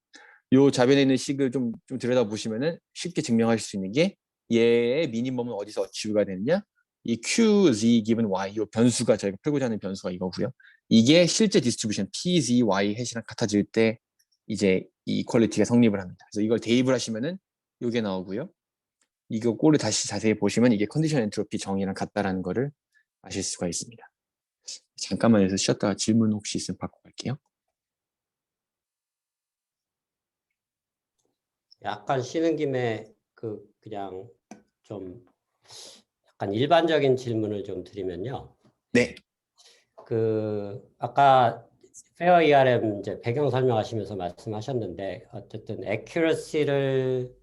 이 좌변에 있는 식을 좀 들여다보시면은 쉽게 증명하실 수 있는 게 얘의 미니멈은 어디서 어치브가 되느냐? 이 Q, Z given Y 이 변수가 저희가 풀고자 하는 변수가 이거고요. 이게 실제 디스트리뷰션 P, Z, Y 햇이랑 같아질 때 이제 이 이퀄리티가 성립을 합니다. 그래서 이걸 대입을 하시면은 이게 나오고요. 이거 꼴을 다시 자세히 보시면 이게 컨디션 엔트로피 정의랑 같다라는 거를 아실 수가 있습니다. 잠깐만 여기서 쉬었다가 질문 혹시 있으면 받고 갈게요. 약간 쉬는 김에 그냥 좀 약간 일반적인 질문을 좀 드리면요. 네. 아까 페어 ERM 이제 배경 설명하시면서 말씀하셨는데 어쨌든 accuracy를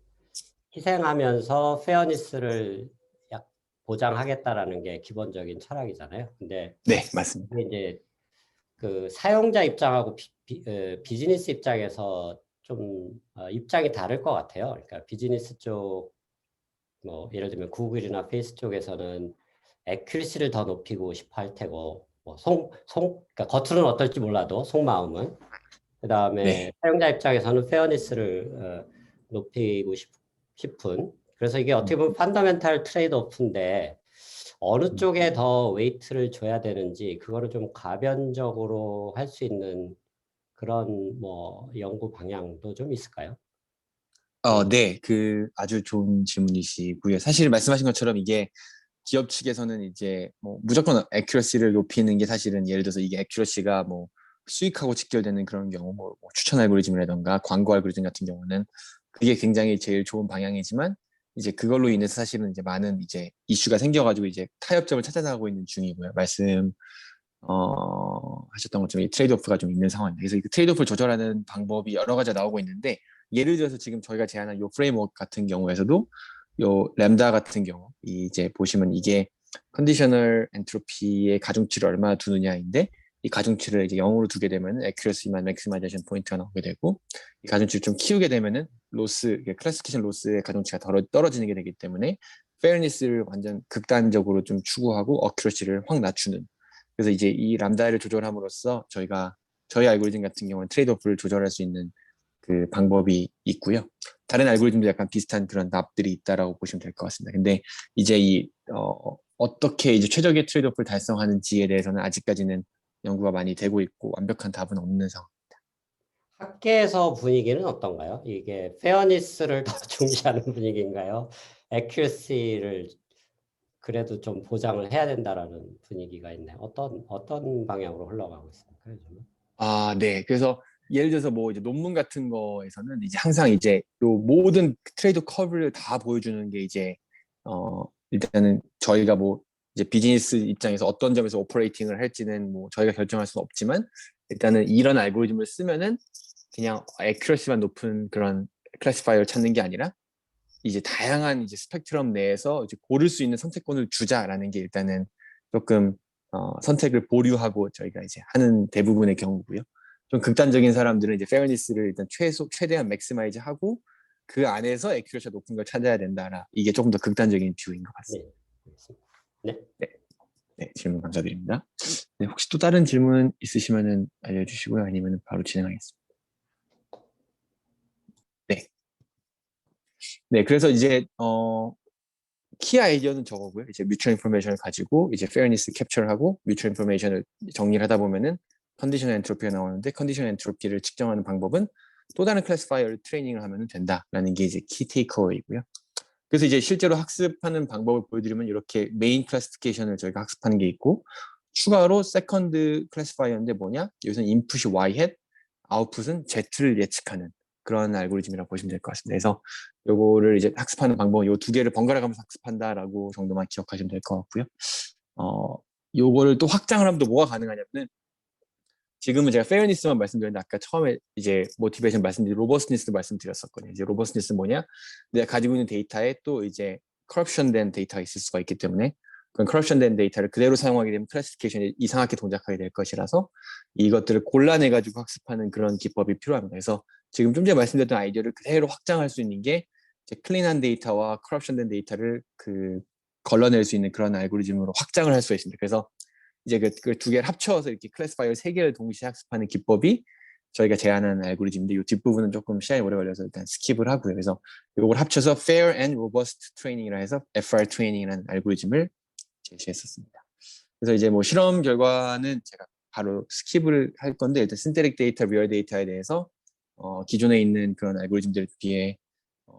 희생하면서 페어니스를 약 보장하겠다라는 게 기본적인 철학이잖아요. 근데 네, 맞습니다. 이제 사용자 입장하고 비즈니스 입장에서 좀 입장이 다를 것 같아요. 그러니까 비즈니스 쪽, 뭐 예를 들면 구글이나 페이스 쪽에서는 액큐리시를 더 높이고 싶어 할 테고, 뭐 그러니까 겉으로는 어떨지 몰라도 속마음은. 그 다음에 네. 사용자 입장에서는 페어니스를 높이고 싶은. 그래서 이게 어떻게 보면 펀더멘탈 트레이드 오프인데 어느 쪽에 더 웨이트를 줘야 되는지 그거를 좀 가변적으로 할 수 있는 그런 뭐 연구 방향도 좀 있을까요? 네, 아주 좋은 질문이시고요. 사실 말씀하신 것처럼 이게 기업 측에서는 이제 뭐 무조건 액큐러시를 높이는 게 사실은 예를 들어서 이게 액큐러시가 뭐 수익하고 직결되는 그런 경우 뭐 추천 알고리즘이라던가 광고 알고리즘 같은 경우는 그게 굉장히 제일 좋은 방향이지만 이제 그걸로 인해서 사실은 이제 많은 이제 이슈가 생겨가지고 이제 타협점을 찾아나가고 있는 중이고요. 하셨던 것처럼 이 트레이드오프가 좀 있는 상황입니다. 그래서 그 트레이드오프를 조절하는 방법이 여러 가지가 나오고 있는데 예를 들어서 지금 저희가 제안한 이 프레임워크 같은 경우에서도 요 램다 같은 경우 이제 보시면 이게 컨디셔널 엔트로피의 가중치를 얼마나 두느냐인데 이 가중치를 이제 0으로 두게 되면 액큐러시만 맥시마이제이션 포인트가 나오게 되고 이 가중치를 좀 키우게 되면은 로스 클래시피케이션 로스의 가중치가 떨어지게 되기 때문에 페어니스를 완전 극단적으로 좀 추구하고 어큐러시를 확 낮추는 그래서 이제 이 람다를 조절함으로써 저희 알고리즘 같은 경우는 트레이드오프를 조절할 수 있는 그 방법이 있고요. 다른 알고리즘도 약간 비슷한 그런 납들이 있다라고 보시면 될 것 같습니다. 근데 이제 어떻게 이제 최적의 트레이드오프를 달성하는지에 대해서는 아직까지는 연구가 많이 되고 있고 완벽한 답은 없는 상황. 학계에서 분위기는 어떤가요? 이게 페어니스를 더 중시하는 분위기인가요? 액큐러시를 그래도 좀 보장을 해야 된다라는 분위기가 있나요? 어떤 방향으로 흘러가고 있습니까, 요즘은? 네. 그래서 예를 들어서 뭐 이제 논문 같은 거에서는 이제 항상 이제 요 모든 트레이드 커브를 다 보여주는 게 이제 일단은 저희가 뭐 이제 비즈니스 입장에서 어떤 점에서 오퍼레이팅을 할지는 뭐 저희가 결정할 수는 없지만 일단은 이런 알고리즘을 쓰면은 그냥 액큐러시만 높은 그런 클래시파이어를 찾는 게 아니라 이제 다양한 이제 스펙트럼 내에서 이제 고를 수 있는 선택권을 주자라는 게 일단은 조금 선택을 보류하고 저희가 이제 하는 대부분의 경우고요. 좀 극단적인 사람들은 이제 페어니스를 일단 최대한 맥시마이즈 하고 그 안에서 액큐러시가 높은 걸 찾아야 된다라. 이게 조금 더 극단적인 뷰인 것 같습니다. 네, 알겠습니다. 네. 네, 네, 질문 감사드립니다. 네, 혹시 또 다른 질문 있으시면은 알려주시고요. 아니면 바로 진행하겠습니다. 네, 네, 그래서 이제 키 아이디어는 저거고요. 이제 뮤추얼 인포메이션을 가지고 이제 페어니스 캡처를 하고 뮤추얼 인포메이션을 정리를 하다 보면은 컨디션 엔트로피가 나오는데 컨디션 엔트로피를 측정하는 방법은 또 다른 클래시파이어를 트레이닝을 하면 된다라는 게 이제 키 테이크어웨이고요. 그래서 이제 실제로 학습하는 방법을 보여드리면 이렇게 메인 클래시피케이션을 저희가 학습하는 게 있고 추가로 세컨드 클래시파이어인데 뭐냐? 여기서는 인풋이 y hat, 아웃풋은 z를 예측하는 그런 알고리즘이라고 보시면 될 것 같습니다. 그래서 요거를 이제 학습하는 방법은 요 두 개를 번갈아 가면서 학습한다라고 정도만 기억하시면 될 것 같고요. 요거를 또 확장을 하면 또 뭐가 가능하냐면은 지금은 제가 페어니스만 말씀드렸는데 아까 처음에 이제 모티베이션 말씀드린 로버스니스도 말씀드렸었거든요. 이제 로버스니스는 뭐냐? 내가 가지고 있는 데이터에 또 이제 커럽션된 데이터가 있을 수가 있기 때문에 그런 커럽션된 데이터를 그대로 사용하게 되면 클래시피케이션이 이상하게 동작하게 될 것이라서 이것들을 골라내가지고 학습하는 그런 기법이 필요합니다. 그래서 지금 좀 전에 말씀드렸던 아이디어를 그대로 확장할 수 있는 게 클린한 데이터와 커럽션된 데이터를 걸러낼 수 있는 그런 알고리즘으로 확장을 할 수가 있습니다. 그래서 이제 그 두 개를 합쳐서 이렇게 클래시파이어 세 개를 동시에 학습하는 기법이 저희가 제안하는 알고리즘인데 이 뒷부분은 조금 시간이 오래 걸려서 일단 스킵을 하고요. 그래서 이걸 합쳐서 Fair and Robust Training이라 해서 FR Training이라는 알고리즘을 제시했었습니다. 그래서 이제 뭐 실험 결과는 제가 바로 스킵을 할 건데 일단 신테릭 데이터, 리얼 데이터에 대해서 기존에 있는 그런 알고리즘들에 비해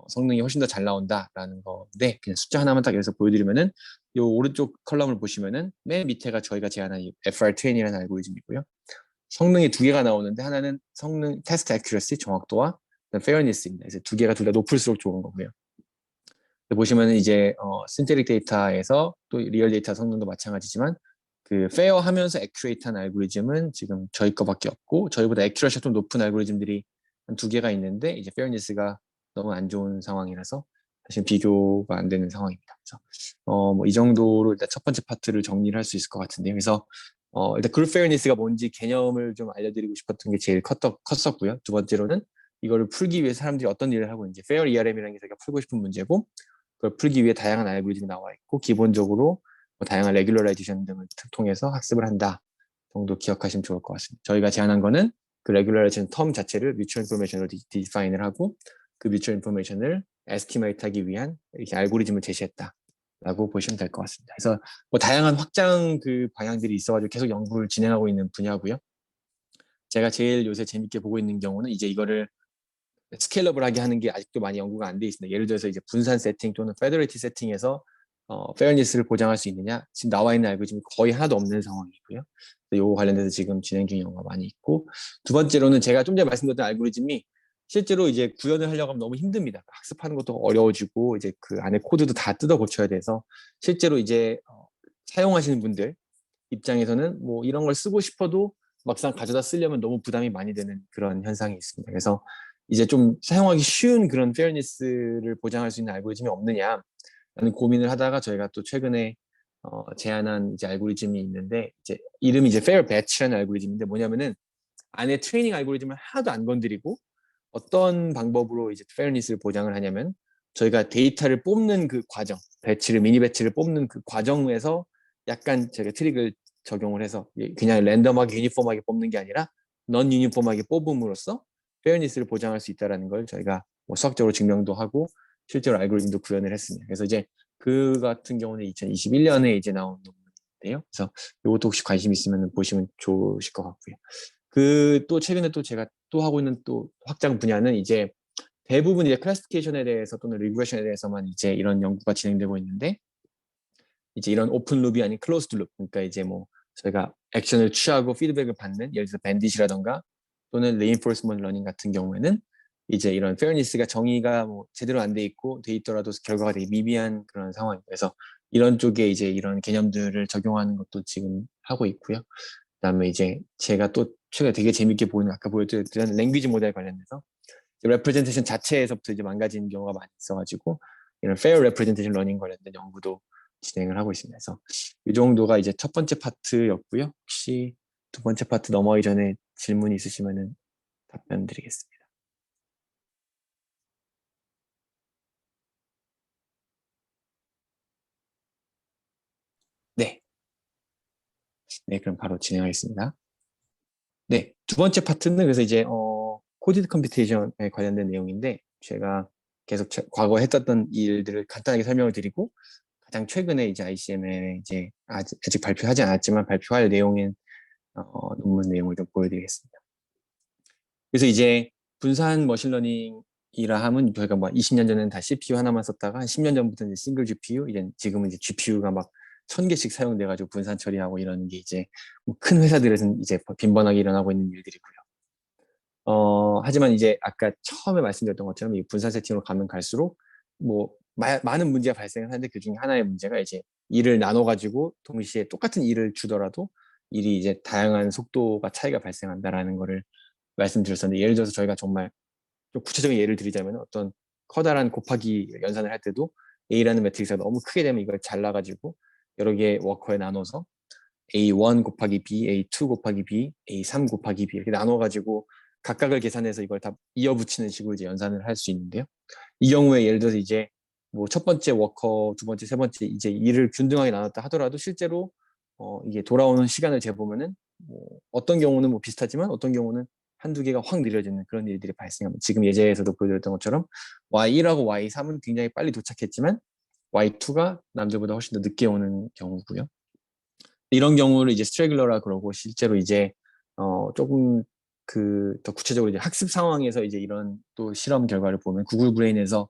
성능이 훨씬 더 잘 나온다라는 건데 그냥 숫자 하나만 딱 여기서 보여드리면은 이 오른쪽 컬럼을 보시면은 맨 밑에가 저희가 제안한 FR20이라는 알고리즘이고요. 성능이 두 개가 나오는데 하나는 성능 테스트 애큐러시 정확도와 페어니스입니다. 그래서 두 개가 둘 다 높을수록 좋은 거고요. 보시면은 이제 신테릭 데이터에서 또 리얼 데이터 성능도 마찬가지지만 그 페어하면서 애큐레이트한 알고리즘은 지금 저희 거밖에 없고 저희보다 애큐러시가 좀 높은 알고리즘들이 한 두 개가 있는데 이제 페어니스가 너무 안 좋은 상황이라서 사실 비교가 안 되는 상황입니다. 그래서 뭐 이 정도로 일단 첫 번째 파트를 정리를 할 수 있을 것 같은데요. 그래서 일단 그룹 페어니스가 뭔지 개념을 좀 알려드리고 싶었던 게 제일 컸었고요. 두 번째로는 이거를 풀기 위해 사람들이 어떤 일을 하고 있는지 페어 ERM이라는 게 저희가 풀고 싶은 문제고 그걸 풀기 위해 다양한 알고리즘이 나와 있고 기본적으로 뭐 다양한 레귤러라이제이션 등을 통해서 학습을 한다 정도 기억하시면 좋을 것 같습니다. 저희가 제안한 거는 그 레귤러라이제이션 텀 자체를 뮤추얼 인포메이션으로 디파인을 하고 그 뮤추얼 인포메이션을 에스티메이트 하기 위한 이렇게 알고리즘을 제시했다라고 보시면 될 것 같습니다. 그래서 뭐 다양한 확장 그 방향들이 있어가지고 계속 연구를 진행하고 있는 분야고요. 제가 제일 요새 재밌게 보고 있는 경우는 이제 이거를 스케일러블하게 하는 게 아직도 많이 연구가 안 돼 있습니다. 예를 들어서 이제 분산 세팅 또는 페더레이티 세팅에서 페어니스를 보장할 수 있느냐 지금 나와 있는 알고리즘이 거의 하나도 없는 상황이고요. 이거 관련돼서 지금 진행 중인 연구가 많이 있고 두 번째로는 제가 좀 전에 말씀드렸던 알고리즘이 실제로 이제 구현을 하려고 하면 너무 힘듭니다. 학습하는 것도 어려워지고 이제 그 안에 코드도 다 뜯어 고쳐야 돼서 실제로 이제 사용하시는 분들 입장에서는 뭐 이런 걸 쓰고 싶어도 막상 가져다 쓰려면 너무 부담이 많이 되는 그런 현상이 있습니다. 그래서 이제 좀 사용하기 쉬운 그런 페어니스를 보장할 수 있는 알고리즘이 없느냐라는 고민을 하다가 저희가 또 최근에 제안한 이제 알고리즘이 있는데 이제 이름이 이제 Fair Batch라는 알고리즘인데 뭐냐면은 안에 트레이닝 알고리즘을 하나도 안 건드리고 어떤 방법으로 이제 페어니스를 보장을 하냐면 저희가 데이터를 뽑는 그 과정, 미니 배치를 뽑는 그 과정에서 약간 저희가 트릭을 적용을 해서 그냥 랜덤하게 유니폼하게 뽑는 게 아니라 넌 유니폼하게 뽑음으로써 페어니스를 보장할 수 있다는 걸 저희가 뭐 수학적으로 증명도 하고 실제로 알고리즘도 구현을 했습니다. 그래서 이제 그 같은 경우는 2021년에 이제 나온 논문인데요. 그래서 이것도 혹시 관심 있으면 보시면 좋으실 것 같고요. 그 또 최근에 또 제가 또 하고 있는 또 확장 분야는 이제 대부분 이제 클래시피케이션에 대해서 또는 리그레션에 대해서만 이제 이런 연구가 진행되고 있는데 이제 이런 오픈 룹이 아닌 클로즈드 룹 그러니까 이제 뭐 저희가 액션을 취하고 피드백을 받는 예를 들어서 밴딧이라던가 또는 레인포스먼트 러닝 같은 경우에는 이제 이런 페어니스가 정의가 뭐 제대로 안 돼 있고 돼 있더라도 결과가 되게 미비한 그런 상황입니다. 그래서 이런 쪽에 이제 이런 개념들을 적용하는 것도 지금 하고 있고요. 그다음에 이제 제가 또 최근에 되게 재밌게 보이는 아까 보여드렸던 랭귀지 모델 관련해서 레프레젠테이션 자체에서부터 이제 망가지는 경우가 많이 있어가지고 이런 페어 레프레젠테이션 러닝 관련된 연구도 진행을 하고 있습니다. 그래서 이 정도가 이제 첫 번째 파트였고요. 혹시 두 번째 파트 넘어가기 전에 질문이 있으시면은 답변 드리겠습니다. 네. 네, 그럼 바로 진행하겠습니다. 네, 두 번째 파트는 그래서 이제 코디드 컴퓨테이션에 관련된 내용인데 제가 계속 과거에 했었던 일들을 간단하게 설명을 드리고 가장 최근에 이제 ICM에 이제 아직 발표하지 않았지만 발표할 내용인 논문 내용을 좀 보여드리겠습니다. 그래서 이제 분산 머신러닝이라 하면 저희가 뭐 20년 전에는 다 CPU 하나만 썼다가 한 10년 전부터는 이제 싱글 GPU, 이제 지금은 이제 GPU가 막 1000개씩 사용돼가지고 분산 처리하고 이러는 게 이제 뭐큰 회사들에서는 이제 빈번하게 일어나고 있는 일들이고요. 하지만 이제 아까 처음에 말씀드렸던 것처럼 이 분산 세팅으로 가면 갈수록 뭐 많은 문제가 발생을 하는데 그 중에 하나의 문제가 이제 일을 나눠가지고 동시에 똑같은 일을 주더라도 일이 이제 다양한 속도가 차이가 발생한다라는 거를 말씀드렸었는데 예를 들어서 저희가 정말 좀 구체적인 예를 드리자면 어떤 커다란 곱하기 연산을 할 때도 A라는 매트릭스가 너무 크게 되면 이걸 잘라가지고 여러 개의 워커에 나눠서 A1 곱하기 B, A2 곱하기 B, A3 곱하기 B 이렇게 나눠가지고 각각을 계산해서 이걸 다 이어붙이는 식으로 이제 연산을 할 수 있는데요. 이 경우에 예를 들어서 이제 뭐 첫 번째 워커, 두 번째, 세 번째 이제 일을 균등하게 나눴다 하더라도 실제로 이게 돌아오는 시간을 재보면은 뭐 어떤 경우는 뭐 비슷하지만 어떤 경우는 한두 개가 확 느려지는 그런 일들이 발생합니다. 지금 예제에서도 보여드렸던 것처럼 Y1하고 Y3은 굉장히 빨리 도착했지만 Y2가 남들보다 훨씬 더 늦게 오는 경우고요. 이런 경우를 이제 스트레글러라 그러고 실제로 이제 조금 그 더 구체적으로 이제 학습 상황에서 이제 이런 또 실험 결과를 보면 구글 브레인에서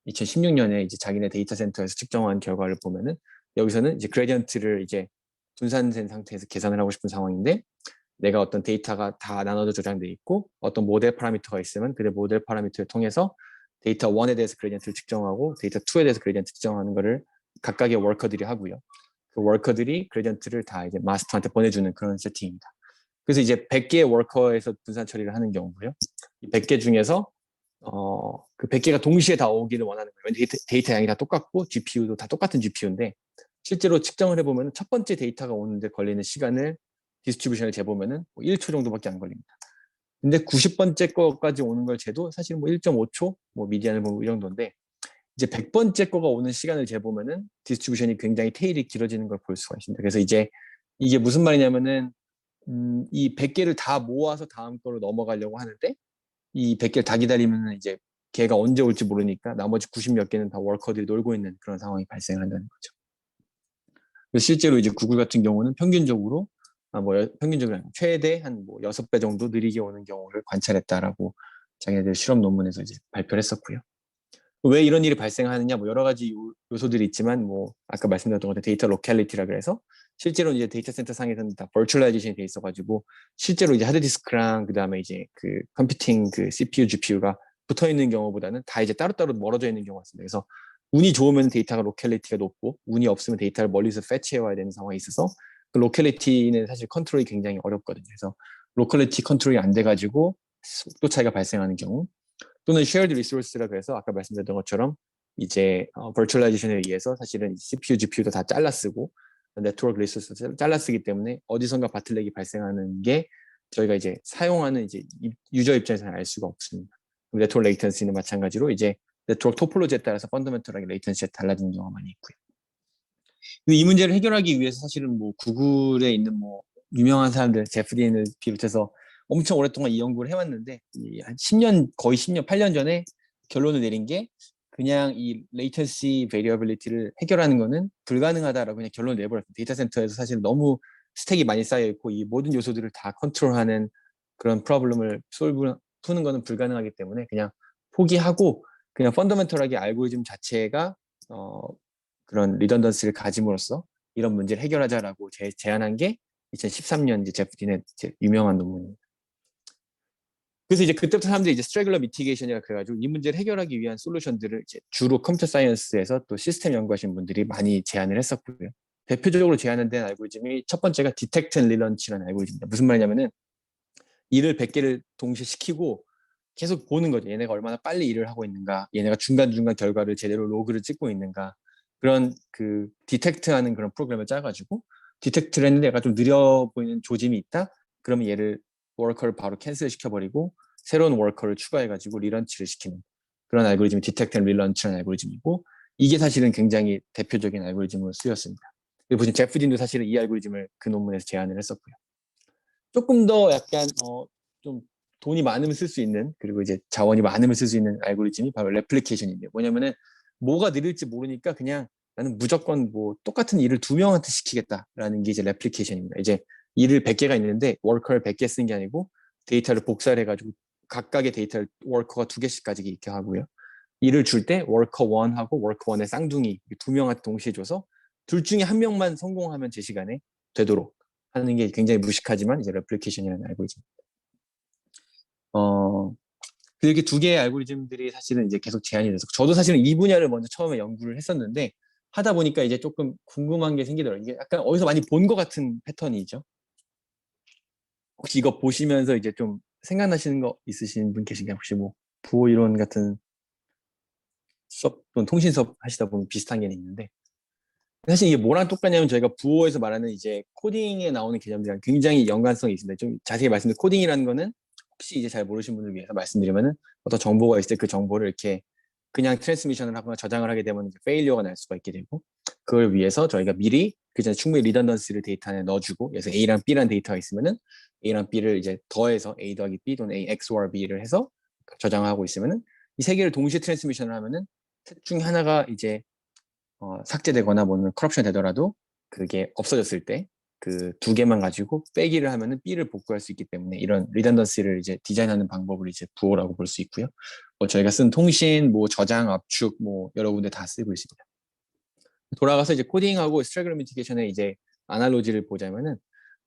2016년에 이제 자기네 데이터 센터에서 측정한 결과를 보면은 여기서는 이제 그레디언트를 이제 분산된 상태에서 계산을 하고 싶은 상황인데 내가 어떤 데이터가 다 나눠져 저장돼 있고 어떤 모델 파라미터가 있으면 그 모델 파라미터를 통해서 데이터 1에 대해서 그레디언트를 측정하고 데이터 2에 대해서 그레디언트 측정하는 거를 각각의 워커들이 하고요. 그 워커들이 그레디언트를 다 이제 마스터한테 보내주는 그런 세팅입니다. 그래서 이제 100개의 워커에서 분산 처리를 하는 경우고요. 이 100개 중에서 그 100개가 동시에 다 오기를 원하는 거예요. 데이터 양이 다 똑같고 GPU도 다 똑같은 GPU인데 실제로 측정을 해보면 첫 번째 데이터가 오는데 걸리는 시간을 디스트리뷰션을 재보면은 뭐 1초 정도밖에 안 걸립니다. 근데 90번째 거까지 오는 걸 재도 사실 뭐 1.5초, 뭐 미디안을 보면 이 정도인데 이제 100번째 거가 오는 시간을 재보면은 디스트리뷰션이 굉장히 테일이 길어지는 걸 볼 수가 있습니다. 그래서 이제 이게 무슨 말이냐면은 이 100개를 다 모아서 다음 거로 넘어가려고 하는데 이 100개를 다 기다리면 이제 걔가 언제 올지 모르니까 나머지 90 몇 개는 다 워커들이 놀고 있는 그런 상황이 발생한다는 거죠. 그래서 실제로 이제 구글 같은 경우는 평균적으로 평균적으로 최대 한 뭐 6배 정도 느리게 오는 경우를 관찰했다라고 자기네들 실험 논문에서 이제 발표를 했었고요. 왜 이런 일이 발생하느냐 뭐 여러 가지 요소들이 있지만 뭐 아까 말씀드렸던 것처럼 데이터 로컬리티라 그래서 실제로 이제 데이터 센터 상에서는 다 버추얼라이제이션이 돼 있어가지고 실제로 이제 하드디스크랑 그다음에 이제 그 컴퓨팅 그 CPU, GPU가 붙어 있는 경우보다는 다 이제 따로따로 멀어져 있는 경우가 있습니다. 그래서 운이 좋으면 데이터가 로컬리티가 높고 운이 없으면 데이터를 멀리서 패치해 와야 되는 상황이 있어서 그 로컬리티는 사실 컨트롤이 굉장히 어렵거든요. 그래서 로컬리티 컨트롤이 안 돼가지고 속도 차이가 발생하는 경우 또는 shared resource라 그래서 아까 말씀드렸던 것처럼 이제 virtualization에 의해서 사실은 CPU, GPU도 다 잘라 쓰고 네트워크 리소스를 잘라 쓰기 때문에 어디선가 바틀렉이 발생하는 게 저희가 이제 사용하는 이제 유저 입장에서는 알 수가 없습니다. 네트워크 레이턴시는 마찬가지로 이제 네트워크 토폴로지에 따라서 펀더멘털하게 레이턴시가 달라지는 경우가 많이 있고요. 이 문제를 해결하기 위해서 사실은 뭐 구글에 있는 뭐 유명한 사람들 제프 딘을 비롯해서 엄청 오랫동안 이 연구를 해왔는데 한 10년 거의 10년 8년 전에 결론을 내린 게 그냥 이 latency variability를 해결하는 거는 불가능하다라고 그냥 결론을 내버렸어요. 데이터 센터에서 사실 너무 스택이 많이 쌓여 있고 이 모든 요소들을 다 컨트롤하는 그런 프로블럼을 푸는 거는 불가능하기 때문에 그냥 포기하고 그냥 펀더멘털하게 알고리즘 자체가 그런 리던던스를 가짐으로써 이런 문제를 해결하자라고 제안한 게 2013년 이제 제프 딘의 유명한 논문입니다. 그래서 이제 그때부터 사람들이 이제 스트레글러 미티게이션이라 그래가지고 이 문제를 해결하기 위한 솔루션들을 이제 주로 컴퓨터 사이언스에서 또 시스템 연구하신 분들이 많이 제안을 했었고요. 대표적으로 제안된 알고리즘이 첫 번째가 디텍트 앤 리런치라는 알고리즘입니다. 무슨 말이냐면은 일을 100개를 동시에 시키고 계속 보는 거죠. 얘네가 얼마나 빨리 일을 하고 있는가, 얘네가 중간중간 결과를 제대로 로그를 찍고 있는가, 그런 그 디텍트하는 그런 프로그램을 짜가지고 디텍트를 했는데 약간 좀 느려 보이는 조짐이 있다. 그러면 얘를 워커를 바로 캔슬 시켜버리고 새로운 워커를 추가해가지고 리런치를 시키는 그런 알고리즘이 디텍트 앤 리런치라는 알고리즘이고 이게 사실은 굉장히 대표적인 알고리즘으로 쓰였습니다. 그리고 보신 제프딘도 사실은 이 알고리즘을 그 논문에서 제안을 했었고요. 조금 더 약간 좀 돈이 많으면 쓸 수 있는 그리고 이제 자원이 많으면 쓸 수 있는 알고리즘이 바로 레플리케이션인데요. 뭐냐면은 뭐가 느릴지 모르니까 그냥 나는 무조건 뭐 똑같은 일을 두 명한테 시키겠다라는 게 이제 레플리케이션입니다. 이제 일을 100개가 있는데 워커를 100개 쓰는 게 아니고 데이터를 복사를 해가지고 각각의 데이터를 워커가 2개씩 가지게 이렇게 하고요. 일을 줄 때 워커 1하고 워커 1의 쌍둥이 두 명한테 동시에 줘서 둘 중에 한 명만 성공하면 제 시간에 되도록 하는 게 굉장히 무식하지만 이제 레플리케이션이라는 알고리즘. 어, 이렇게 두 개의 알고리즘들이 사실은 이제 계속 제한이 돼서 저도 사실은 이 분야를 먼저 처음에 연구를 했었는데 하다 보니까 이제 조금 궁금한 게 생기더라고요. 이게 약간 어디서 많이 본 것 같은 패턴이죠. 혹시 이거 보시면서 이제 좀 생각나시는 거 있으신 분 계신가요? 혹시 뭐 부호 이론 같은 수업 또는 통신 수업 하시다 보면 비슷한 게 있는데 사실 이게 뭐랑 똑같냐면 저희가 부호에서 말하는 이제 코딩에 나오는 개념들이랑 굉장히 연관성이 있습니다. 좀 자세히 말씀드리면 코딩이라는 거는 혹시 이제 잘 모르신 분을 위해서 말씀드리면은 어떤 정보가 있을 때 그 정보를 이렇게 그냥 트랜스미션을 하거나 저장을 하게 되면 이제 페일리어가 날 수가 있게 되고 그걸 위해서 저희가 미리 그 전에 충분히 리던던스를 데이터 안에 넣어주고 그래서 A랑 B라는 데이터가 있으면은 A랑 B를 이제 더해서 A 더하기 B 또는 A XOR B를 해서 저장하고 있으면은 이 세 개를 동시에 트랜스미션을 하면은 셋 중에 하나가 이제 삭제되거나 뭐는 커럽션 되더라도 그게 없어졌을 때 그 두 개만 가지고 빼기를 하면은 B를 복구할 수 있기 때문에 이런 리던던시를 이제 디자인하는 방법을 이제 부호라고 볼 수 있고요. 저희가 쓴 통신, 뭐 저장, 압축, 뭐 여러 군데 다 쓰고 있습니다. 돌아가서 이제 코딩하고 스트래그러 미티게이션의 이제 아날로지를 보자면은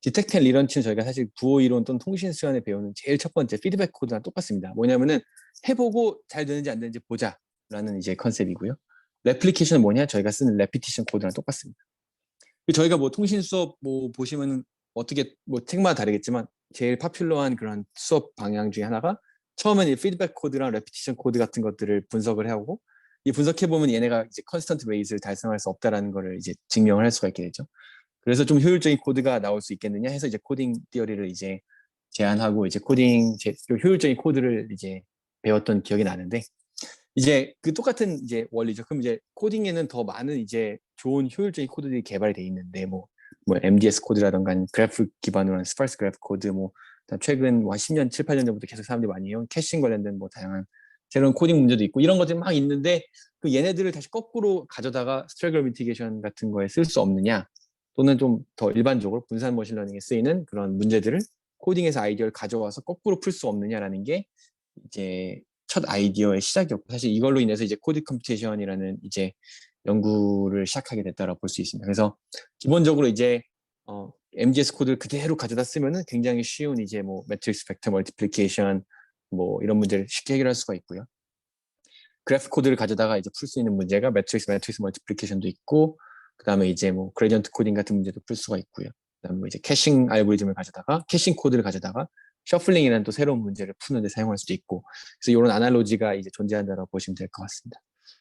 디텍트 앤 리런치는 저희가 사실 부호 이론 또는 통신 수련에 배우는 제일 첫 번째 피드백 코드랑 똑같습니다. 뭐냐면은 해보고 잘 되는지 안 되는지 보자라는 이제 컨셉이고요. 레플리케이션은 뭐냐? 저희가 쓰는 레피티션 코드랑 똑같습니다. 저희가 뭐 통신 수업 뭐 보시면은 어떻게 뭐 책마다 다르겠지만 제일 파퓰러한 그런 수업 방향 중에 하나가 처음에는 이 피드백 코드랑 레피티션 코드 같은 것들을 분석을 해오고 이 분석해 보면 얘네가 이제 컨스턴트 레이트를 달성할 수 없다라는 거를 이제 증명을 할 수가 있게 되죠. 그래서 좀 효율적인 코드가 나올 수 있겠느냐 해서 이제 코딩 티어리를 이제 제안하고 이제 효율적인 코드를 이제 배웠던 기억이 나는데 이제 그 똑같은 이제 원리죠. 그럼 이제 코딩에는 더 많은 이제 좋은 효율적인 코드들이 개발돼 있는데 뭐 MDS 코드라던가 아니면 그래프 기반으로 한 스파르스 그래프 코드 뭐 최근 뭐 10년, 7, 8년 전부터 계속 사람들이 많이 해온 캐싱 관련된 뭐 다양한 새로운 코딩 문제도 있고 이런 것들이 막 있는데 그 얘네들을 다시 거꾸로 가져다가 스트래글 미티게이션 같은 거에 쓸 수 없느냐 또는 좀 더 일반적으로 분산 머신러닝에 쓰이는 그런 문제들을 코딩에서 아이디어를 가져와서 거꾸로 풀 수 없느냐라는 게 이제 첫 아이디어의 시작이었고 사실 이걸로 인해서 이제 코드 컴퓨테이션이라는 이제 연구를 시작하게 됐다라고 볼 수 있습니다. 그래서 기본적으로 이제 MGS 코드를 그대로 가져다 쓰면은 굉장히 쉬운 이제 뭐 매트릭스 벡터 멀티플리케이션 뭐 이런 문제를 쉽게 해결할 수가 있고요. 그래프 코드를 가져다가 이제 풀 수 있는 문제가 매트릭스 멀티플리케이션도 있고 그다음에 이제 뭐 그레디언트 코딩 같은 문제도 풀 수가 있고요. 그다음에 뭐 이제 캐싱 알고리즘을 가져다가 캐싱 코드를 가져다가 셔플링이라는 또 새로운 문제를 푸는 데 사용할 수도 있고 그래서 이런 아날로지가 이제 존재한다고 보시면 될 것 같습니다.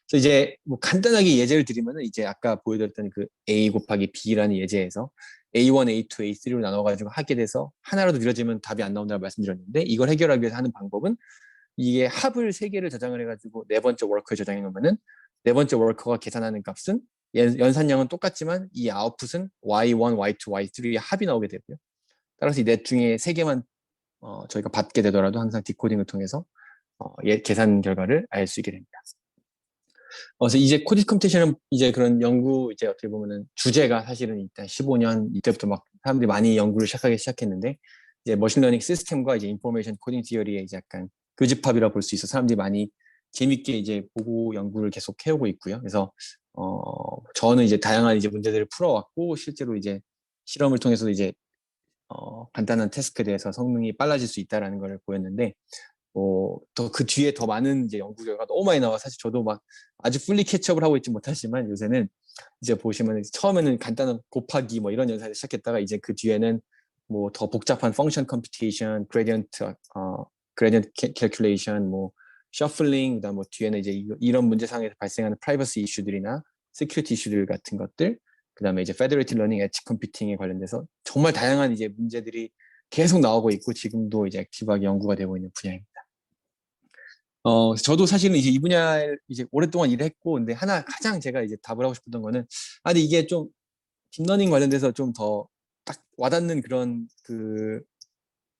그래서 이제 뭐 간단하게 예제를 드리면은 이제 아까 보여드렸던 그 A 곱하기 B라는 예제에서 A1, A2, A3로 나눠가지고 하게 돼서 하나라도 늦어지면 답이 안 나온다고 말씀드렸는데 이걸 해결하기 위해서 하는 방법은 이게 합을 세 개를 저장을 해가지고 네 번째 워커에 저장해 놓으면은 네 번째 워커가 계산하는 값은 연산량은 똑같지만 이 아웃풋은 y1, y2, y3의 합이 나오게 되고요. 따라서 이 넷 중에 세 개만 저희가 받게 되더라도 항상 디코딩을 통해서 계산 결과를 알 수 있게 됩니다. 그래서 이제 코딩 컴퓨테이션은 이제 그런 연구 이제 어떻게 보면은 주제가 사실은 일단 15년 이때부터 막 사람들이 많이 연구를 시작하기 시작했는데 이제 머신러닝 시스템과 이제 인포메이션 코딩 티어리의 이제 약간 교집합이라 볼 수 있어 사람들이 많이 재밌게 이제 보고 연구를 계속 해오고 있고요. 그래서 저는 이제 다양한 이제 문제들을 풀어왔고 실제로 이제 실험을 통해서 이제 간단한 태스크에 대해서 성능이 빨라질 수 있다라는 걸 보였는데 더 그 뒤에 더 많은 이제 연구 결과가 너무 많이 나와 사실 저도 막 아주 풀리 캐치업을 하고 있지 못하지만 요새는 이제 보시면 처음에는 간단한 곱하기 뭐 이런 연산을 시작했다가 이제 그 뒤에는 뭐 더 복잡한 펑션 컴퓨테이션, 그레디언트 캘큘레이션, 뭐 셔플링, 그다음 뭐 뒤에는 이제 이런 문제상에서 발생하는 프라이버시 이슈들이나 시큐리티 이슈들 같은 것들, 그다음에 이제 페더레이티드 러닝 엣지 컴퓨팅에 관련돼서 정말 다양한 이제 문제들이 계속 나오고 있고 지금도 이제 액티브하게 연구가 되고 있는 분야입니다. 저도 사실은 이제 이 분야에 이제 오랫동안 일을 했고, 근데 하나 가장 제가 이제 답을 하고 싶었던 거는, 근데 이게 좀 딥러닝 관련돼서 좀 더 딱 와닿는 그런 그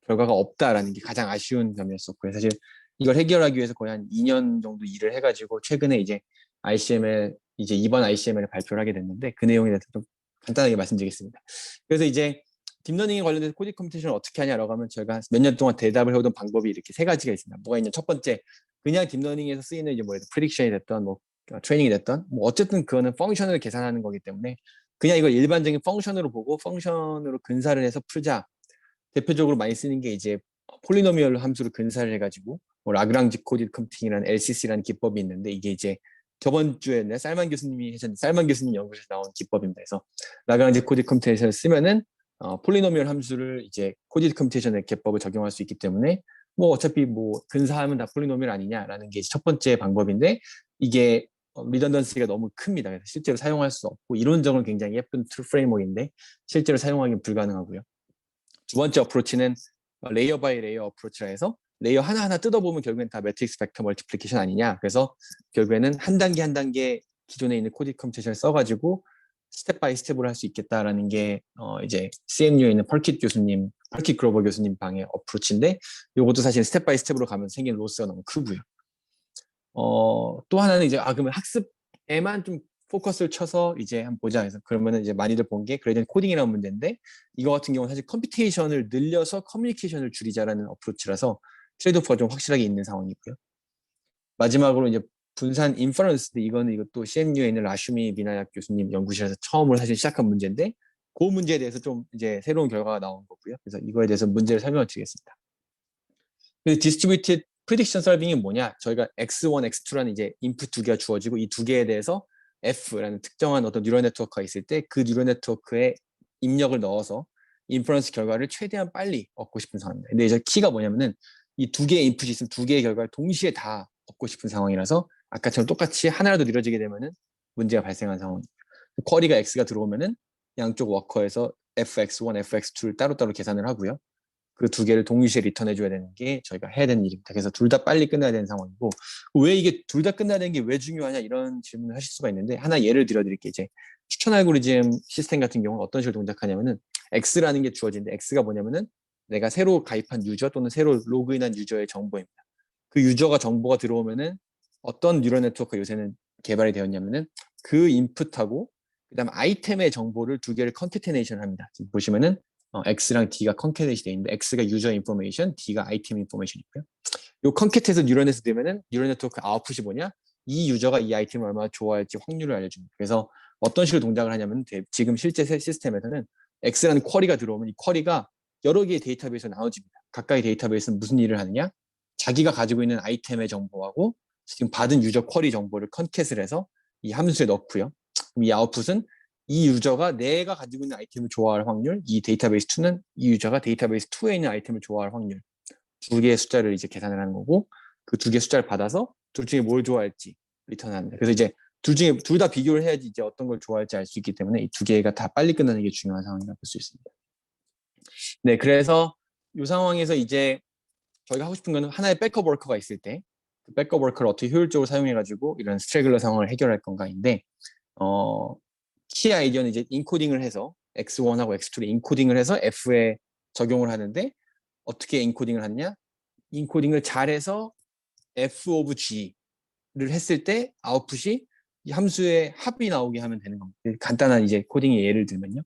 결과가 없다라는 게 가장 아쉬운 점이었었고요. 사실 이걸 해결하기 위해서 거의 한 2년 정도 일을 해가지고 최근에 이제 ICML 이제 이번 ICML을 발표를 하게 됐는데 그 내용에 대해서 좀 간단하게 말씀드리겠습니다. 그래서 이제 딥러닝에 관련돼서 코딩 컴퓨테이션을 어떻게 하냐라고 하면 저희가 몇 년 동안 대답을 해오던 방법이 이렇게 세 가지가 있습니다. 뭐가 있냐? 첫 번째, 그냥 딥러닝에서 쓰이는 이제 뭐 프리딕션이 됐던 뭐 트레이닝이 됐던 뭐 어쨌든 그거는 펑션을 계산하는 거기 때문에 그냥 이걸 일반적인 펑션으로 보고 펑션으로 근사를 해서 풀자. 대표적으로 많이 쓰는 게 이제 폴리노미얼 함수를 근사를 해가지고 뭐 라그랑지 코디드 컴퓨팅이라는 LCC라는 기법이 있는데 이게 이제 저번 주에 쌀만 교수님이 하셨는데 쌀만 교수님 연구실에서 나온 기법입니다. 그래서 라그랑지 코디드 컴퓨테이션을 쓰면은 폴리노미얼 함수를 이제 코디드 컴퓨테이션의 기법을 적용할 수 있기 때문에 뭐 어차피 뭐 근사하면 다 폴리노미얼 아니냐라는 게 첫 번째 방법인데 이게 리던던시가 너무 큽니다. 그래서 실제로 사용할 수 없고 이론적으로 굉장히 예쁜 툴 프레임워크인데 실제로 사용하기는 불가능하고요. 두 번째 어프로치는 레이어 바이 레이어 어프로치라 해서 레이어 하나하나 뜯어보면 결국엔 다 매트릭스 벡터 멀티플리케이션 아니냐. 그래서 결국에는 한 단계 한 단계 기존에 있는 코디 컴퓨테이션을 써가지고 스텝 바이 스텝으로 할 수 있겠다라는 게 이제 CMU에 있는 펄킷 그로버 교수님 방의 어프로치인데 이것도 사실 스텝 바이 스텝으로 가면 생기는 로스가 너무 크고요. 또 하나는 이제 그러면 학습에만 좀 포커스를 쳐서 이제 한번 보자 해서 그러면은 이제 많이들 본 게 그레디언트 코딩이라는 문제인데 이거 같은 경우는 사실 컴퓨테이션을 늘려서 커뮤니케이션을 줄이자라는 어프로치라서 트레이드오프가 좀 확실하게 있는 상황이고요. 마지막으로 이제 분산 인퍼런스, 이것도 CMU에 있는 라슈미 미나약 교수님 연구실에서 처음으로 사실 시작한 문제인데 그 문제에 대해서 좀 이제 새로운 결과가 나온 거고요. 그래서 이거에 대해서 문제를 설명을 드리겠습니다. 그래서 디스트리뷰티드 프리딕션 설빙이 뭐냐? 저희가 x1, x2라는 이제 인풋 두 개가 주어지고 이 두 개에 대해서 F라는 특정한 어떤 뉴럴 네트워크가 있을 때 그 뉴럴 네트워크에 입력을 넣어서 인퍼런스 결과를 최대한 빨리 얻고 싶은 상황입니다. 근데 이제 키가 뭐냐면은 이 두 개의 인풋이 있으면 두 개의 결과를 동시에 다 얻고 싶은 상황이라서 아까처럼 똑같이 하나라도 느려지게 되면은 문제가 발생한 상황입니다. 쿼리가 X가 들어오면은 양쪽 워커에서 fx1, fx2를 따로따로 계산을 하고요. 그 두 개를 동시에 리턴해줘야 되는 게 저희가 해야 되는 일입니다. 그래서 둘 다 빨리 끝나야 되는 상황이고 왜 이게 둘 다 끝나야 되는 게 왜 중요하냐 이런 질문을 하실 수가 있는데 하나 예를 들어드릴게요. 이제 추천 알고리즘 시스템 같은 경우는 어떤 식으로 동작하냐면은 X라는 게 주어지는데 X가 뭐냐면은 내가 새로 가입한 유저 또는 새로 로그인한 유저의 정보입니다. 그 유저가 정보가 들어오면은 어떤 뉴럴 네트워크가 요새는 개발이 되었냐면은 그 인풋하고 그다음 아이템의 정보를 두 개를 컨캐테네이션 합니다. 지금 보시면은 X랑 D가 컨캐테이션이 되어 있는데 X가 유저 인포메이션, D가 아이템 인포메이션이고요. 이 컨캐트에서 뉴런에서 되면은 뉴럴 네트워크 아웃풋이 뭐냐? 이 유저가 이 아이템을 얼마나 좋아할지 확률을 알려줍니다. 그래서 어떤 식으로 동작을 하냐면 지금 실제 시스템에서는 X라는 쿼리가 들어오면 이 쿼리가 여러 개의 데이터베이스로 나눠집니다. 각각의 데이터베이스는 무슨 일을 하느냐? 자기가 가지고 있는 아이템의 정보하고 지금 받은 유저 쿼리 정보를 컨캣을 해서 이 함수에 넣고요. 이 아웃풋은 이 유저가 내가 가지고 있는 아이템을 좋아할 확률, 이 데이터베이스 2는 이 유저가 데이터베이스 2에 있는 아이템을 좋아할 확률 두 개의 숫자를 이제 계산을 하는 거고 그 두 개의 숫자를 받아서 둘 중에 뭘 좋아할지 리턴합니다. 그래서 이제 둘 다 비교를 해야지 이제 어떤 걸 좋아할지 알 수 있기 때문에 이 두 개가 다 빨리 끝나는 게 중요한 상황이라고 볼 수 있습니다. 네, 그래서 이 상황에서 이제 저희가 하고 싶은 거는 하나의 백업 워커가 있을 때 그 백업 워커를 어떻게 효율적으로 사용해가지고 이런 스트레글러 상황을 해결할 건가인데 키 아이디어는 이제 인코딩을 해서 X1하고 X2를 인코딩을 해서 F에 적용을 하는데 어떻게 인코딩을 하느냐? 인코딩을 잘해서 F of G를 했을 때 아웃풋이 이 함수의 합이 나오게 하면 되는 겁니다. 간단한 이제 코딩의 예를 들면요.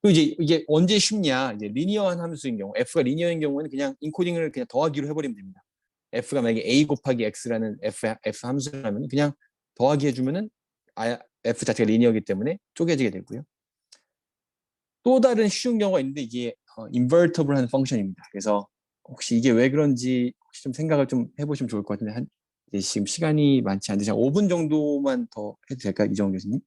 그리고 이제 이게 언제 쉽냐? 이제 리니어한 함수인 경우, F가 리니어인 경우에는 그냥 인코딩을 그냥 더하기로 해버리면 됩니다. F가 만약에 A 곱하기 X라는 F 함수라면 그냥 더하기 해주면은 F 자체가 리니어이기 때문에 쪼개지게 되고요. 또 다른 쉬운 경우가 있는데 이게 인버터블한 펑션입니다. 그래서 혹시 이게 왜 그런지 혹시 좀 생각을 좀 해보시면 좋을 것 같은데 이제 지금 시간이 많지 않은데 5분 정도만 더 해도 될까요, 이정훈 교수님?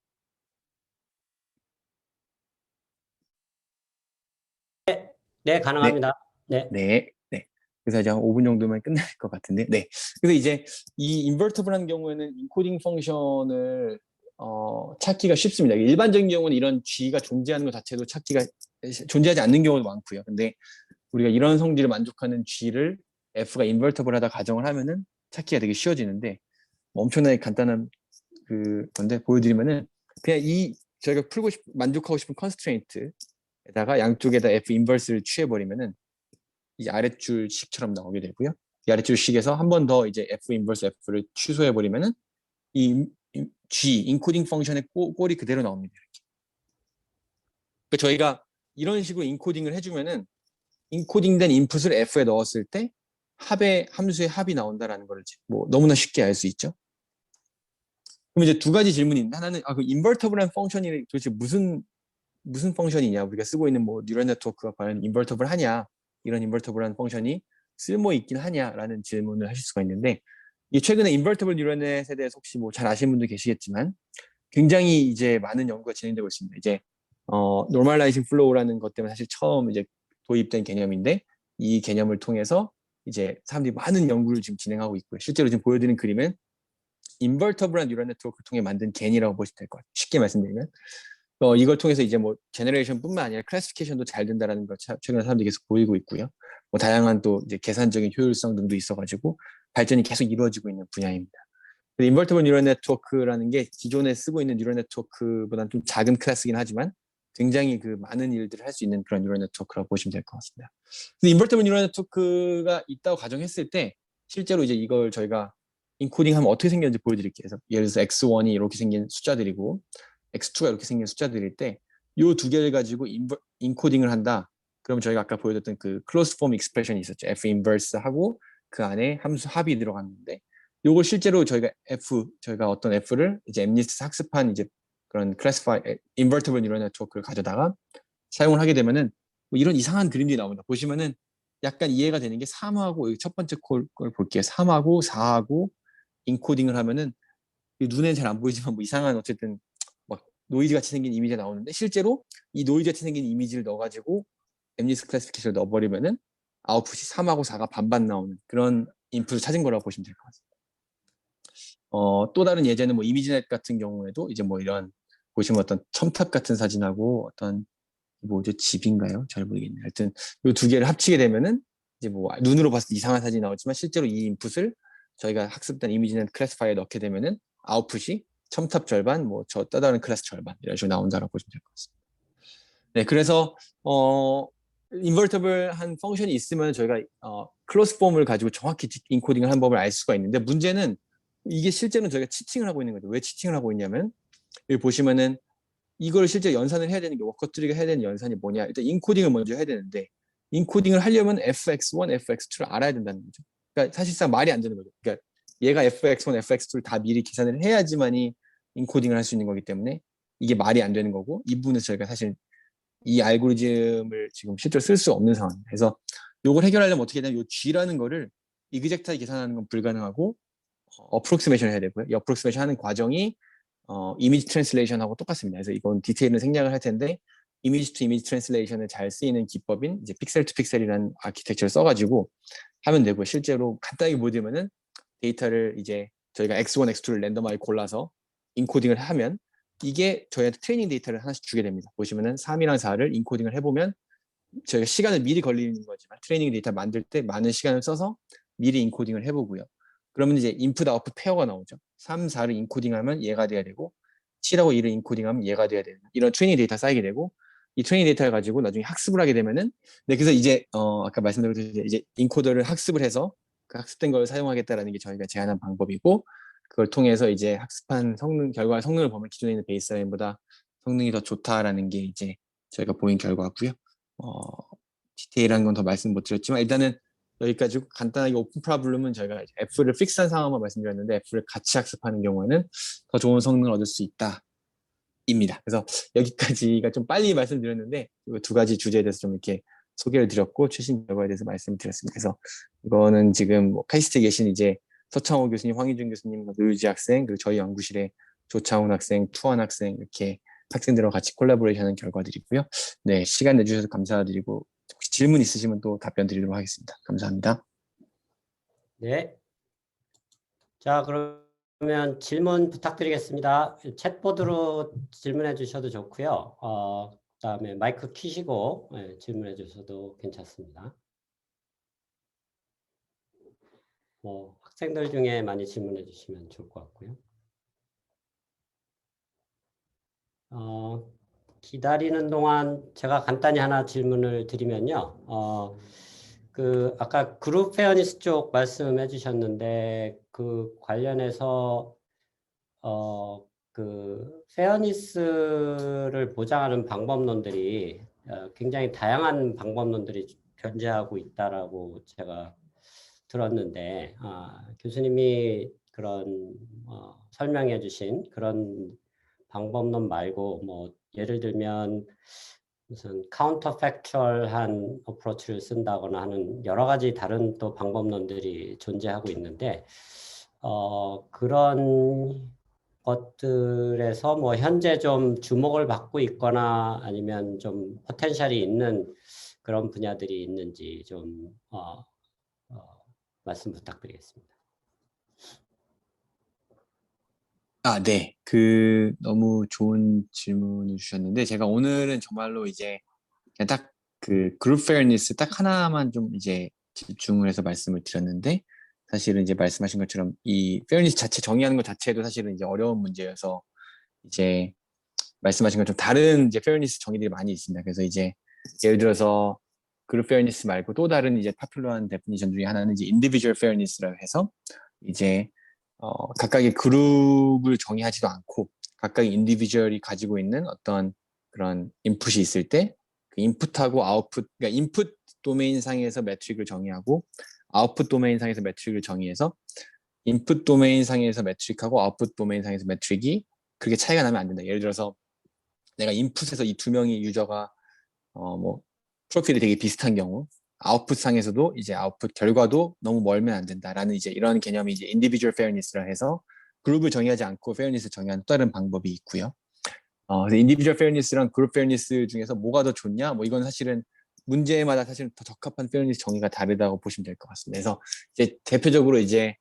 네, 네, 가능합니다. 네. 네, 네. 그래서 이제 한 5분 정도면 끝날 것 같은데, 네. 그래서 이제 이 인버터블한 경우에는 인코딩 펑션을 찾기가 쉽습니다. 일반적인 경우는 이런 G가 존재하는 것 자체도 찾기가 존재하지 않는 경우도 많고요. 근데 우리가 이런 성질을 만족하는 G를 F가 인버터블하다 가정을 하면은 찾기가 되게 쉬워지는데 엄청나게 간단한 그 건데 보여드리면은 그냥 이 저희가 만족하고 싶은 컨스트레인트에다가 양쪽에다 F 인버스를 취해버리면은 이 아랫줄식처럼 나오게 되고요. 이 아랫줄식에서 한 번 더 이제 F 인버스 F를 취소해버리면은 이 G 인코딩 펑션의 꼴이 그대로 나옵니다. 그러니까 저희가 이런 식으로 인코딩을 해주면은 인코딩된 인풋을 F에 넣었을 때 함수의 합이 나온다라는 걸 뭐 너무나 쉽게 알 수 있죠. 그럼 이제 두 가지 질문이 있는데 하나는 그 인버터블한 펑션이 도대체 무슨 펑션이냐, 우리가 쓰고 있는 뭐 뉴럴 네트워크가 과연 인버터블하냐, 이런 인버터블한 펑션이 쓸모 있긴 하냐라는 질문을 하실 수가 있는데 이 최근에 인버터블 뉴럴넷에 대해서 혹시 뭐 잘 아시는 분도 계시겠지만 굉장히 이제 많은 연구가 진행되고 있습니다. 이제 노멀라이징 플로우라는 것 때문에 사실 처음 이제 도입된 개념인데 이 개념을 통해서 이제 사람들이 많은 연구를 지금 진행하고 있고요. 실제로 지금 보여드리는 그림은 인버터블한 뉴럴 네트워크를 통해 만든 겐이라고 보시면 될 것 같아요. 쉽게 말씀드리면 이걸 통해서 이제 뭐 제너레이션뿐만 아니라 클래시피케이션도 잘 된다라는 걸 최근에 사람들이 계속 보이고 있고요. 뭐 다양한 또 이제 계산적인 효율성 등도 있어가지고 발전이 계속 이루어지고 있는 분야입니다. 인버터블 뉴럴 네트워크라는 게 기존에 쓰고 있는 뉴럴 네트워크보다는 좀 작은 클래스긴 하지만 굉장히 그 많은 일들을 할 수 있는 그런 뉴럴 네트워크라고 보시면 될 것 같습니다. 근데 인버터블 뉴럴 네트워크가 있다고 가정했을 때 실제로 이제 이걸 저희가 인코딩하면 어떻게 생겼는지 보여드릴게요. 그래서 예를 들어서 x1이 이렇게 생긴 숫자들이고 x2가 이렇게 생긴 숫자들일 때 이 두 개를 가지고 인코딩을 한다. 그럼 저희가 아까 보여줬던 그 클로즈 폼 익스프레션이 있었죠. f 인버스 하고 그 안에 함수 합이 들어갔는데 요걸 실제로 저희가 어떤 F를 이제 MNIST 학습한 이제 그런 클래시파이 인버티블 뉴럴 네트워크를 가져다가 사용을 하게 되면은 뭐 이런 이상한 그림들이 나옵니다. 보시면은 약간 이해가 되는 게 3하고 첫 번째 걸 볼게요. 3하고 4하고 인코딩을 하면은 눈에 잘 안 보이지만 뭐 이상한 어쨌든 막 노이즈 같이 생긴 이미지가 나오는데 실제로 이 노이즈 같이 생긴 이미지를 넣어가지고 MNIST 클래시피케이션을 넣어버리면은 아웃풋이 3하고 4가 반반 나오는 그런 인풋을 찾은 거라고 보시면 될 것 같습니다. 또 다른 예제는 뭐 이미지넷 같은 경우에도 이제 뭐 이런 보시면 어떤 첨탑 같은 사진하고 어떤 뭐죠, 집인가요? 잘 모르겠네요. 하여튼 이 두 개를 합치게 되면은 이제 뭐 눈으로 봤을 때 이상한 사진이 나오지만 실제로 이 인풋을 저희가 학습된 이미지넷 클래스파이어에 넣게 되면은 아웃풋이 첨탑 절반, 뭐 저 떠다니는 클래스 절반 이런 식으로 나온다고 보시면 될 것 같습니다. 네, 그래서 인버터블한 펑션이 있으면 저희가 클로스 폼을 가지고 정확히 인코딩을 하는 법을 알 수가 있는데 문제는 이게 실제로는 저희가 치팅을 하고 있는 거죠. 왜 치팅을 하고 있냐면 여기 보시면은 이걸 실제 연산을 해야 되는 게 워커트리가 해야 되는 연산이 뭐냐. 일단 인코딩을 먼저 해야 되는데 인코딩을 하려면 fx1, fx2를 알아야 된다는 거죠. 그러니까 사실상 말이 안 되는 거죠. 그러니까 얘가 fx1, fx2를 다 미리 계산을 해야지만이 인코딩을 할 수 있는 거기 때문에 이게 말이 안 되는 거고 이 부분에서 저희가 사실 이 알고리즘을 지금 실제로 쓸 수 없는 상황입니다. 그래서 이걸 해결하려면 어떻게 되냐면 이 G라는 거를 이그젝트하게 계산하는 건 불가능하고 어프록시메이션을 해야 되고요. 이 어프록시메이션 하는 과정이 이미지 트랜슬레이션하고 똑같습니다. 그래서 이건 디테일은 생략을 할 텐데 이미지 투 이미지 트랜슬레이션을 잘 쓰이는 기법인 이제 픽셀 투 픽셀이라는 아키텍처를 써가지고 하면 되고요. 실제로 간단하게 보여드리면은 데이터를 이제 저희가 x1, x2를 랜덤하게 골라서 인코딩을 하면 이게 저희한테 트레이닝 데이터를 하나씩 주게 됩니다. 보시면은 3이랑 4를 인코딩을 해보면 저희가 시간을 미리 걸리는 거지만 트레이닝 데이터 만들 때 많은 시간을 써서 미리 인코딩을 해보고요. 그러면 이제 인풋 아웃풋 페어가 나오죠. 3, 4를 인코딩하면 얘가 돼야 되고 7하고 2를 인코딩하면 얘가 돼야 되는 이런 트레이닝 데이터 쌓이게 되고 이 트레이닝 데이터를 가지고 나중에 학습을 하게 되면은 네, 그래서 이제 아까 말씀드렸듯이 이제 인코더를 학습을 해서 그 학습된 걸 사용하겠다라는 게 저희가 제안한 방법이고 그걸 통해서 이제 학습한 결과 성능을 보면 기존에 있는 베이스라인보다 성능이 더 좋다라는 게 이제 저희가 보인 결과고요. 디테일한 건 더 말씀 못 드렸지만 일단은 여기까지 간단하게 오픈 프로블럼은 저희가 F를 픽스한 상황만 말씀드렸는데 F를 같이 학습하는 경우에는 더 좋은 성능을 얻을 수 있다. 입니다. 그래서 여기까지가 좀 빨리 말씀드렸는데 두 가지 주제에 대해서 좀 이렇게 소개를 드렸고 최신 결과에 대해서 말씀을 드렸습니다. 그래서 이거는 지금 뭐 카이스트에 계신 이제 서창호 교수님, 황희준 교수님, 노유지 학생, 그리고 저희 연구실의 조창훈 학생, 투원 학생 이렇게 학생들과 같이 콜라보레이션한 결과들이고요. 네, 시간 내주셔서 감사드리고 혹시 질문 있으시면 또 답변 드리도록 하겠습니다. 감사합니다. 네. 자, 그럼 그러면 질문 부탁드리겠습니다. 챗보드로 질문해 주셔도 좋고요. 그다음에 마이크 켜시고 질문해 주셔도 괜찮습니다. 뭐 학생들 중에 많이 질문해 주시면 좋을 것 같고요. 기다리는 동안 제가 간단히 하나 질문을 드리면요. 그 아까 그룹 페어니스 쪽 말씀해 주셨는데 그 관련해서 그 페어니스를 보장하는 방법론들이 굉장히 다양한 방법론들이 존재하고 있다라고 제가 들었는데 교수님이 그런 설명해 주신 그런 방법론 말고 뭐 예를 들면 무슨 카운터 팩추얼한 어프로치를 쓴다거나 하는 여러 가지 다른 또 방법론들이 존재하고 있는데 그런 것들에서 뭐 현재 좀 주목을 받고 있거나 아니면 좀 포텐셜이 있는 그런 분야들이 있는지 좀 말씀 부탁드리겠습니다. 네. 너무 좋은 질문을 주셨는데, 제가 오늘은 정말로 이제 그냥 딱 그룹 페어니스 딱 하나만 좀 이제 집중을 해서 말씀을 드렸는데, 사실은 이제 말씀하신 것처럼 이 페어니스 자체 정의하는 것 자체도 사실은 이제 어려운 문제여서, 이제 말씀하신 것처럼 다른 이제 페어니스 정의들이 많이 있습니다. 그래서 이제 예를 들어서 그룹 페어니스 말고 또 다른 이제 파퓰러한 데피니션 중에 하나는 이제 인디비주얼 페어니스라고 해서, 이제 각각의 그룹을 정의하지도 않고 각각의 인디비주얼이 가지고 있는 어떤 그런 인풋이 있을 때 그 인풋하고 아웃풋, 그러니까 인풋 도메인 상에서 매트릭을 정의하고 아웃풋 도메인 상에서 매트릭을 정의해서 인풋 도메인 상에서 매트릭하고 아웃풋 도메인 상에서 매트릭이 그렇게 차이가 나면 안 된다. 예를 들어서 내가 인풋에서 이 두 명의 유저가 뭐 프로필이 되게 비슷한 경우, 아웃풋 상에서도 이제 아웃풋 결과도 너무 멀면 안 된다라는 이제 이런 개념이 이제 individual fairness라 해서 그룹을 정의하지 않고 fairness를 정의하는 또 다른 방법이 있고요. 그래서 individual fairness랑 group fairness 중에서 뭐가 더 좋냐? 뭐 이건 사실은 문제마다 사실은 더 적합한 fairness 정의가 다르다고 보시면 될 것 같습니다. 그래서 이제 대표적으로 이제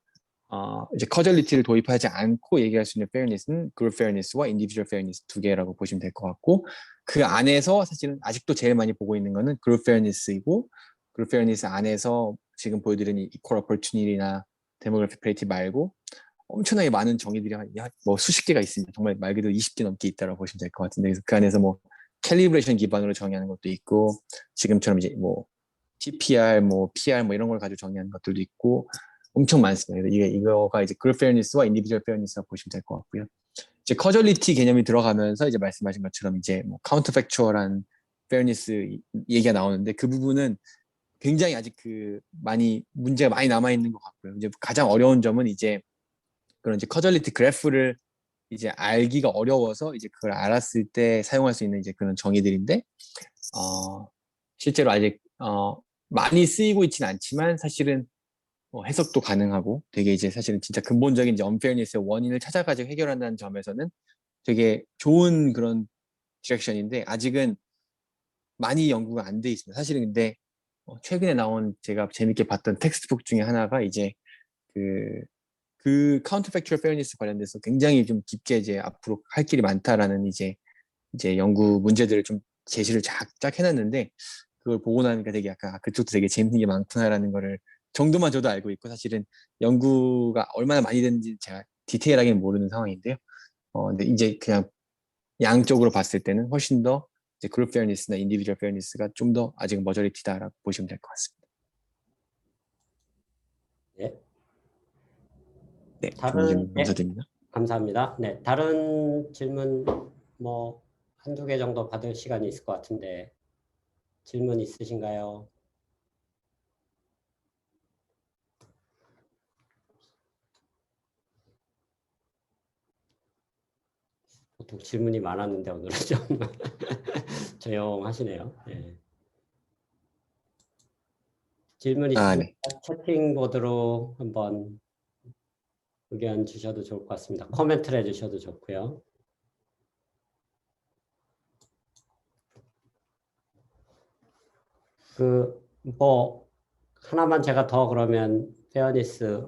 커절리티를 도입하지 않고 얘기할 수 있는 fairness는 group fairness와 individual fairness 두 개라고 보시면 될 것 같고, 그 안에서 사실은 아직도 제일 많이 보고 있는 거는 group fairness이고, group fairness 안에서 지금 보여드린 이 equal opportunity나 demographic parity 말고 엄청나게 많은 정의들이 뭐 수십 개가 있습니다. 정말 말 그대로 20개 넘게 있다고 보시면 될 것 같은데, 그래서 그 안에서 뭐 캘리브레이션 기반으로 정의하는 것도 있고, 지금처럼 이제 뭐 TPR, 뭐 PR 뭐 이런 걸 가지고 정의하는 것들도 있고 엄청 많습니다. 그래서 이거가 이제 그룹 페어니스와 인디비주얼 페어니스라고 보시면 될 것 같고요. 이제 커절리티 개념이 들어가면서 이제 말씀하신 것처럼 이제 뭐 카운터 팩추얼한 페어니스 얘기가 나오는데, 그 부분은 굉장히 아직 많이 문제가 많이 남아 있는 것 같고요. 이제 가장 어려운 점은 이제 그런 이제 커절리티 그래프를 이제 알기가 어려워서 이제 그걸 알았을 때 사용할 수 있는 이제 그런 정의들인데, 실제로 아직 많이 쓰이고 있지는 않지만 사실은 해석도 가능하고 되게 이제 사실은 진짜 근본적인 이제 언페어니스의 원인을 찾아가지고 해결한다는 점에서는 되게 좋은 그런 디렉션인데, 아직은 많이 연구가 안 돼 있습니다. 사실은 근데 최근에 나온 제가 재밌게 봤던 텍스트북 중에 하나가 이제 그, 그 카운터 팩추얼 페어니스 관련돼서 굉장히 좀 깊게 이제 앞으로 할 길이 많다라는 이제 연구 문제들을 좀 제시를 쫙 해놨는데, 그걸 보고 나니까 되게 약간 그쪽도 되게 재밌는 게 많구나라는 거를 정도만 저도 알고 있고, 사실은 연구가 얼마나 많이 됐는지 제가 디테일하게는 모르는 상황인데요. 근데 이제 그냥 양쪽으로 봤을 때는 훨씬 더 이제 그룹 페어니스나 인디비주얼 페어니스가 좀 더 아직 머저리티다라고 보시면 될 것 같습니다. 네. 네, 좋은 다른 질문 감사드립니다. 감사합니다. 네, 다른 질문 뭐 한두 개 정도 받을 시간이 있을 것 같은데 질문 있으신가요? 보통 질문이 많았는데 오늘은 좀 조용하시네요. 네. 질문 있으면 네. 채팅보드로 한번 의견 주셔도 좋을 것 같습니다. 코멘트를 해주셔도 좋고요. 뭐 하나만 제가 더 그러면 페어니스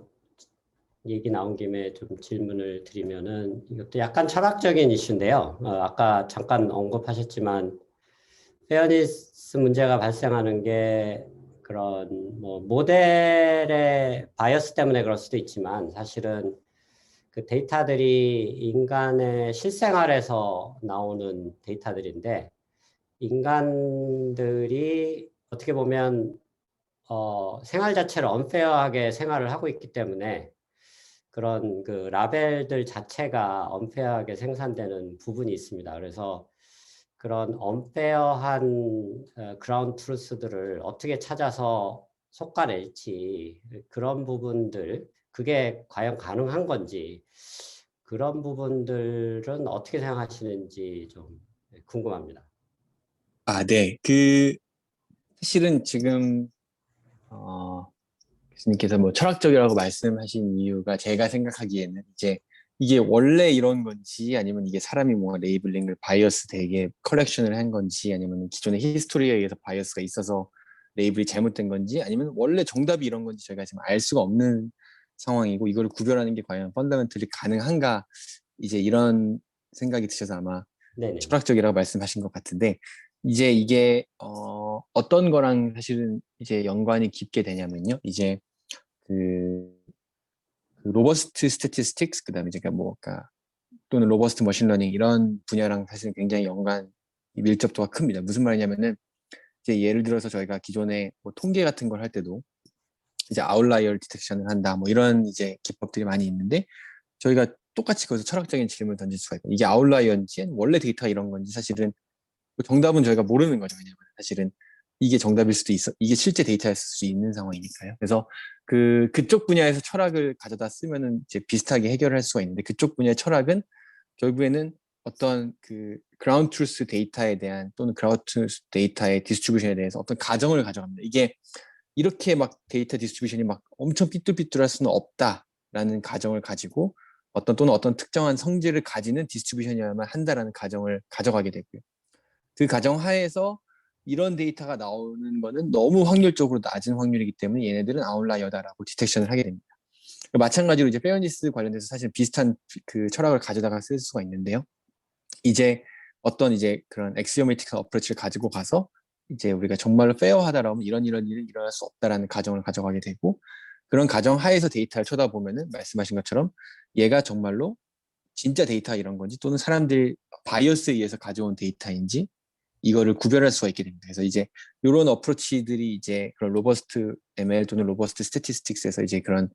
얘기 나온 김에 좀 질문을 드리면은 이것도 약간 철학적인 이슈인데요. 아까 잠깐 언급하셨지만 페어니스 문제가 발생하는 게 그런 뭐 모델의 바이어스 때문에 그럴 수도 있지만 사실은 그 데이터들이 인간의 실생활에서 나오는 데이터들인데 인간들이 어떻게 보면 생활 자체를 언페어하게 생활을 하고 있기 때문에 그런 그 라벨들 자체가 언페어하게 생산되는 부분이 있습니다. 그래서 그런 언페어한 그라운드 트루스들을 어떻게 찾아서 속아낼지 그런 부분들 그게 과연 가능한 건지 그런 부분들은 어떻게 생각하시는지 좀 궁금합니다. 네. 사실은 지금 교수님께서 뭐 철학적이라고 말씀하신 이유가 제가 생각하기에는 이제 이게 원래 이런 건지 아니면 이게 사람이 뭔가 레이블링을 바이어스 되게 컬렉션을 한 건지 아니면 기존의 히스토리에 의해서 바이어스가 있어서 레이블이 잘못된 건지 아니면 원래 정답이 이런 건지 저희가 지금 알 수가 없는 상황이고 이걸 구별하는 게 과연 펀더멘털리 가능한가 이제 이런 생각이 드셔서 아마 네네. 철학적이라고 말씀하신 것 같은데 이제 이게 어떤 거랑 사실은 이제 연관이 깊게 되냐면요. 이제 그, 그 로버스트 스태티스틱스 그다음에 이제 그러니까 또는 로버스트 머신러닝 이런 분야랑 사실 굉장히 연관 밀접도가 큽니다. 무슨 말이냐면은 이제 예를 들어서 저희가 기존에 뭐 통계 같은 걸 할 때도 이제 아웃라이어 디텍션을 한다 뭐 이런 이제 기법들이 많이 있는데 저희가 똑같이 거기서 철학적인 질문을 던질 수가 있고 이게 아웃라이어인지 원래 데이터 이런 건지 사실은 그 정답은 저희가 모르는 거죠. 왜냐하면 사실은 이게 정답일 수도 있어, 이게 실제 데이터였을 수 있는 상황이니까요. 그래서 그쪽 분야에서 철학을 가져다 쓰면은 이제 비슷하게 해결할 수가 있는데 그쪽 분야의 철학은 결국에는 어떤 그 그라운드 트루스 데이터에 대한 또는 그라운드 트루스 데이터의 디스트리뷰션에 대해서 어떤 가정을 가져갑니다. 이게 이렇게 막 데이터 디스트리뷰션이 막 엄청 삐뚤삐뚤할 수는 없다라는 가정을 가지고 또는 어떤 특정한 성질을 가지는 디스트리뷰션이어야만 한다라는 가정을 가져가게 되고요. 그 가정 하에서 이런 데이터가 나오는 거는 너무 확률적으로 낮은 확률이기 때문에 얘네들은 아웃라이어다라고 디텍션을 하게 됩니다. 마찬가지로 이제 페어니스 관련돼서 사실 비슷한 그 철학을 가져다가 쓸 수가 있는데요. 이제 어떤 이제 그런 엑시오메틱한 어프로치를 가지고 가서 이제 우리가 정말로 페어하다라면 이런 일은 일어날 수 없다라는 가정을 가져가게 되고 그런 가정 하에서 데이터를 쳐다보면은 말씀하신 것처럼 얘가 정말로 진짜 데이터 이런 건지 또는 사람들 바이어스에 의해서 가져온 데이터인지 이거를 구별할 수가 있게 됩니다. 그래서 이제 이런 어프로치들이 이제 그런 로버스트 ML 또는 로버스트 스태티스틱스에서 이제 그런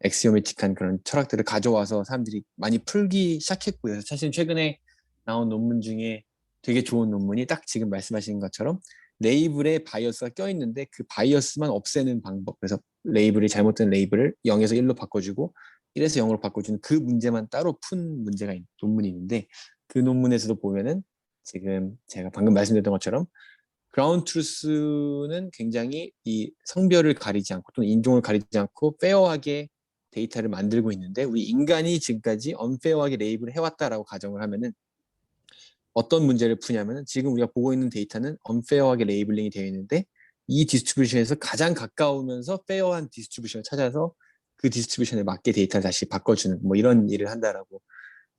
엑시오메틱한 그런 철학들을 가져와서 사람들이 많이 풀기 시작했고요. 사실 최근에 나온 논문 중에 되게 좋은 논문이 딱 지금 말씀하신 것처럼 레이블에 바이어스가 껴있는데 그 바이어스만 없애는 방법. 그래서 레이블이 잘못된 레이블을 0에서 1로 바꿔주고 1에서 0으로 바꿔주는 그 문제만 따로 푼 문제가 논문이 있는데 그 논문에서도 보면은 지금 제가 방금 말씀드렸던 것처럼 그라운드 트루스는 굉장히 이 성별을 가리지 않고 또는 인종을 가리지 않고 페어하게 데이터를 만들고 있는데 우리 인간이 지금까지 언페어하게 레이블을 해왔다라고 가정을 하면은 어떤 문제를 푸냐면은 지금 우리가 보고 있는 데이터는 언페어하게 레이블링이 되어 있는데 이 디스트리뷰션에서 가장 가까우면서 페어한 디스트리뷰션을 찾아서 그 디스트리뷰션에 맞게 데이터를 다시 바꿔주는 뭐 이런 일을 한다라고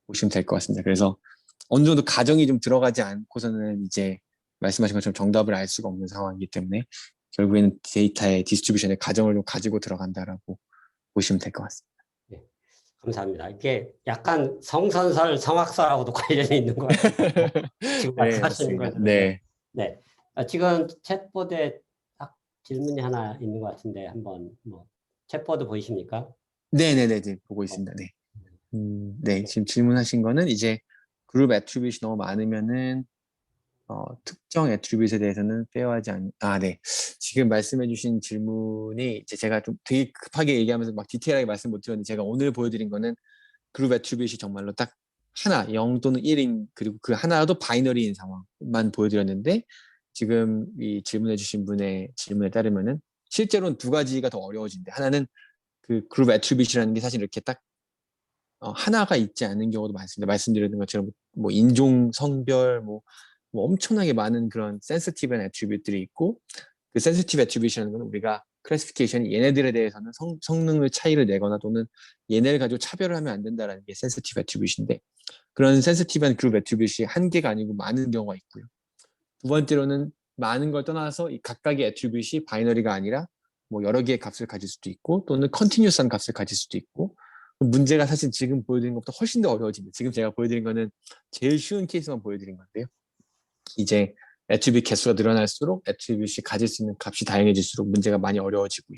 보시면 될 것 같습니다. 그래서 어느 정도 가정이 좀 들어가지 않고서는 이제 말씀하신 것처럼 정답을 알 수가 없는 상황이기 때문에 결국에는 데이터의 디스트리뷰션의 가정을 좀 가지고 들어간다라고 보시면 될 것 같습니다. 네, 감사합니다. 이게 약간 성선설, 성악설하고도 관련이 있는 것 같은데 지금 네, 말씀하시는 맞습니다. 걸 들으면 네. 네. 지금 챗보드에 딱 질문이 하나 있는 것 같은데 한번 뭐 챗보드 보이십니까? 네네네, 네, 보고 어, 있습니다. 네. 네, 지금 질문하신 거는 이제 그룹 애트리뷰트이 너무 많으면은 특정 애트리뷰트에 대해서는 페어하지 않, 네. 지금 말씀해주신 질문이 이제 제가 좀 되게 급하게 얘기하면서 막 디테일하게 말씀 못 드렸는데 제가 오늘 보여드린 거는 그룹 애트리뷰트이 정말로 딱 하나, 0 또는 1인 그리고 그 하나도 바이너리인 상황만 보여드렸는데 지금 이 질문해주신 분의 질문에 따르면은 실제로는 두 가지가 더 어려워진대. 하나는 그 그룹 애트리뷰트라는 게 사실 이렇게 딱 하나가 있지 않은 경우도 많습니다. 말씀드린 것처럼 뭐 인종, 성별, 뭐 엄청나게 많은 그런 센시티브한 애트리뷰트들이 있고 그 센시티브 애트리뷰션은 우리가 클래시피케이션이 얘네들에 대해서는 성능을 차이를 내거나 또는 얘네를 가지고 차별을 하면 안 된다라는 게 센시티브 애트리뷰트인데 그런 센시티브한 그룹 애트리뷰트이 한 개가 아니고 많은 경우가 있고요. 두 번째로는 많은 걸 떠나서 이 각각의 애트리뷰트이 바이너리가 아니라 뭐 여러 개의 값을 가질 수도 있고 또는 컨티뉴스한 값을 가질 수도 있고 문제가 사실 지금 보여드린 것보다 훨씬 더 어려워집니다. 지금 제가 보여드린 거는 제일 쉬운 케이스만 보여드린 건데요. 이제 애트리뷰트 개수가 늘어날수록 애트리뷰트이 가질 수 있는 값이 다양해질수록 문제가 많이 어려워지고요.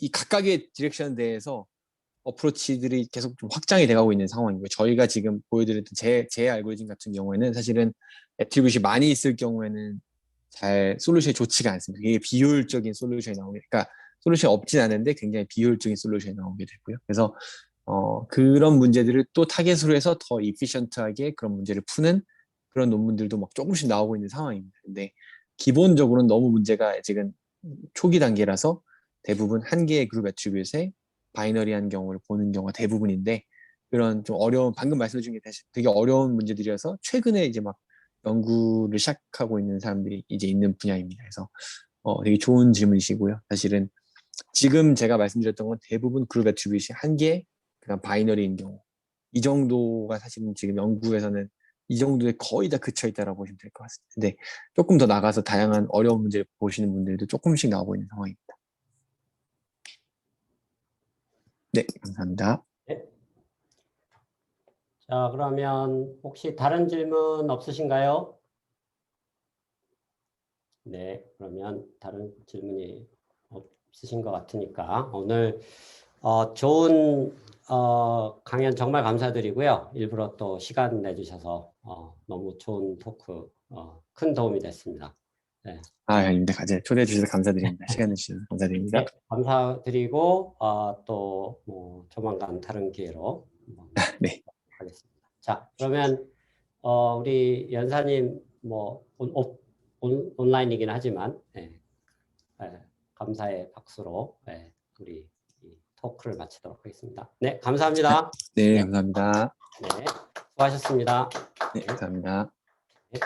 이 각각의 디렉션에 대해서 어프로치들이 계속 좀 확장이 돼가고 있는 상황이고요. 저희가 지금 보여드렸던 제 알고리즘 같은 경우에는 사실은 애트리뷰트이 많이 있을 경우에는 잘 솔루션이 좋지가 않습니다. 이게 비효율적인 솔루션이 나오게, 그러니까 솔루션이 없진 않은데 굉장히 비효율적인 솔루션이 나오게 되고요. 그래서 그런 문제들을 또 타겟으로 해서 더 이피션트하게 그런 문제를 푸는 그런 논문들도 막 조금씩 나오고 있는 상황입니다. 근데 기본적으로는 너무 문제가 아직은 초기 단계라서 대부분 한 개의 그룹 애트리뷰트에 바이너리한 경우를 보는 경우가 대부분인데 그런 좀 어려운 방금 말씀해 주신 게 되게 어려운 문제들이어서 최근에 이제 막 연구를 시작하고 있는 사람들이 이제 있는 분야입니다. 그래서 되게 좋은 질문이시고요. 사실은 지금 제가 말씀드렸던 건 대부분 그룹 애트리뷰트이 한 개, 그냥 바이너리인 경우 이 정도가 사실은 지금 연구에서는 이 정도에 거의 다 그쳐 있다라고 보시면 될 것 같습니다. 근데 조금 더 나가서 다양한 어려운 문제를 보시는 분들도 조금씩 나오고 있는 상황입니다. 네, 감사합니다. 네. 자, 그러면 혹시 다른 질문 없으신가요? 네, 그러면 다른 질문이 없으신 것 같으니까 오늘 좋은 강연 정말 감사드리고요. 일부러 또 시간 내주셔서 너무 좋은 토크 큰 도움이 됐습니다. 네. 아닙니다. 초대해 주셔서 감사드립니다. 시간 내주셔서 감사드립니다. 네, 감사드리고 또 뭐 조만간 다른 기회로 네. 하겠습니다. 자, 그러면 우리 연사님 뭐 온라인이긴 하지만 감사의 박수로 우리 이 토크를 마치도록 하겠습니다. 네, 감사합니다. 네, 감사합니다. 네, 수고하셨습니다. 네, 감사합니다. 네.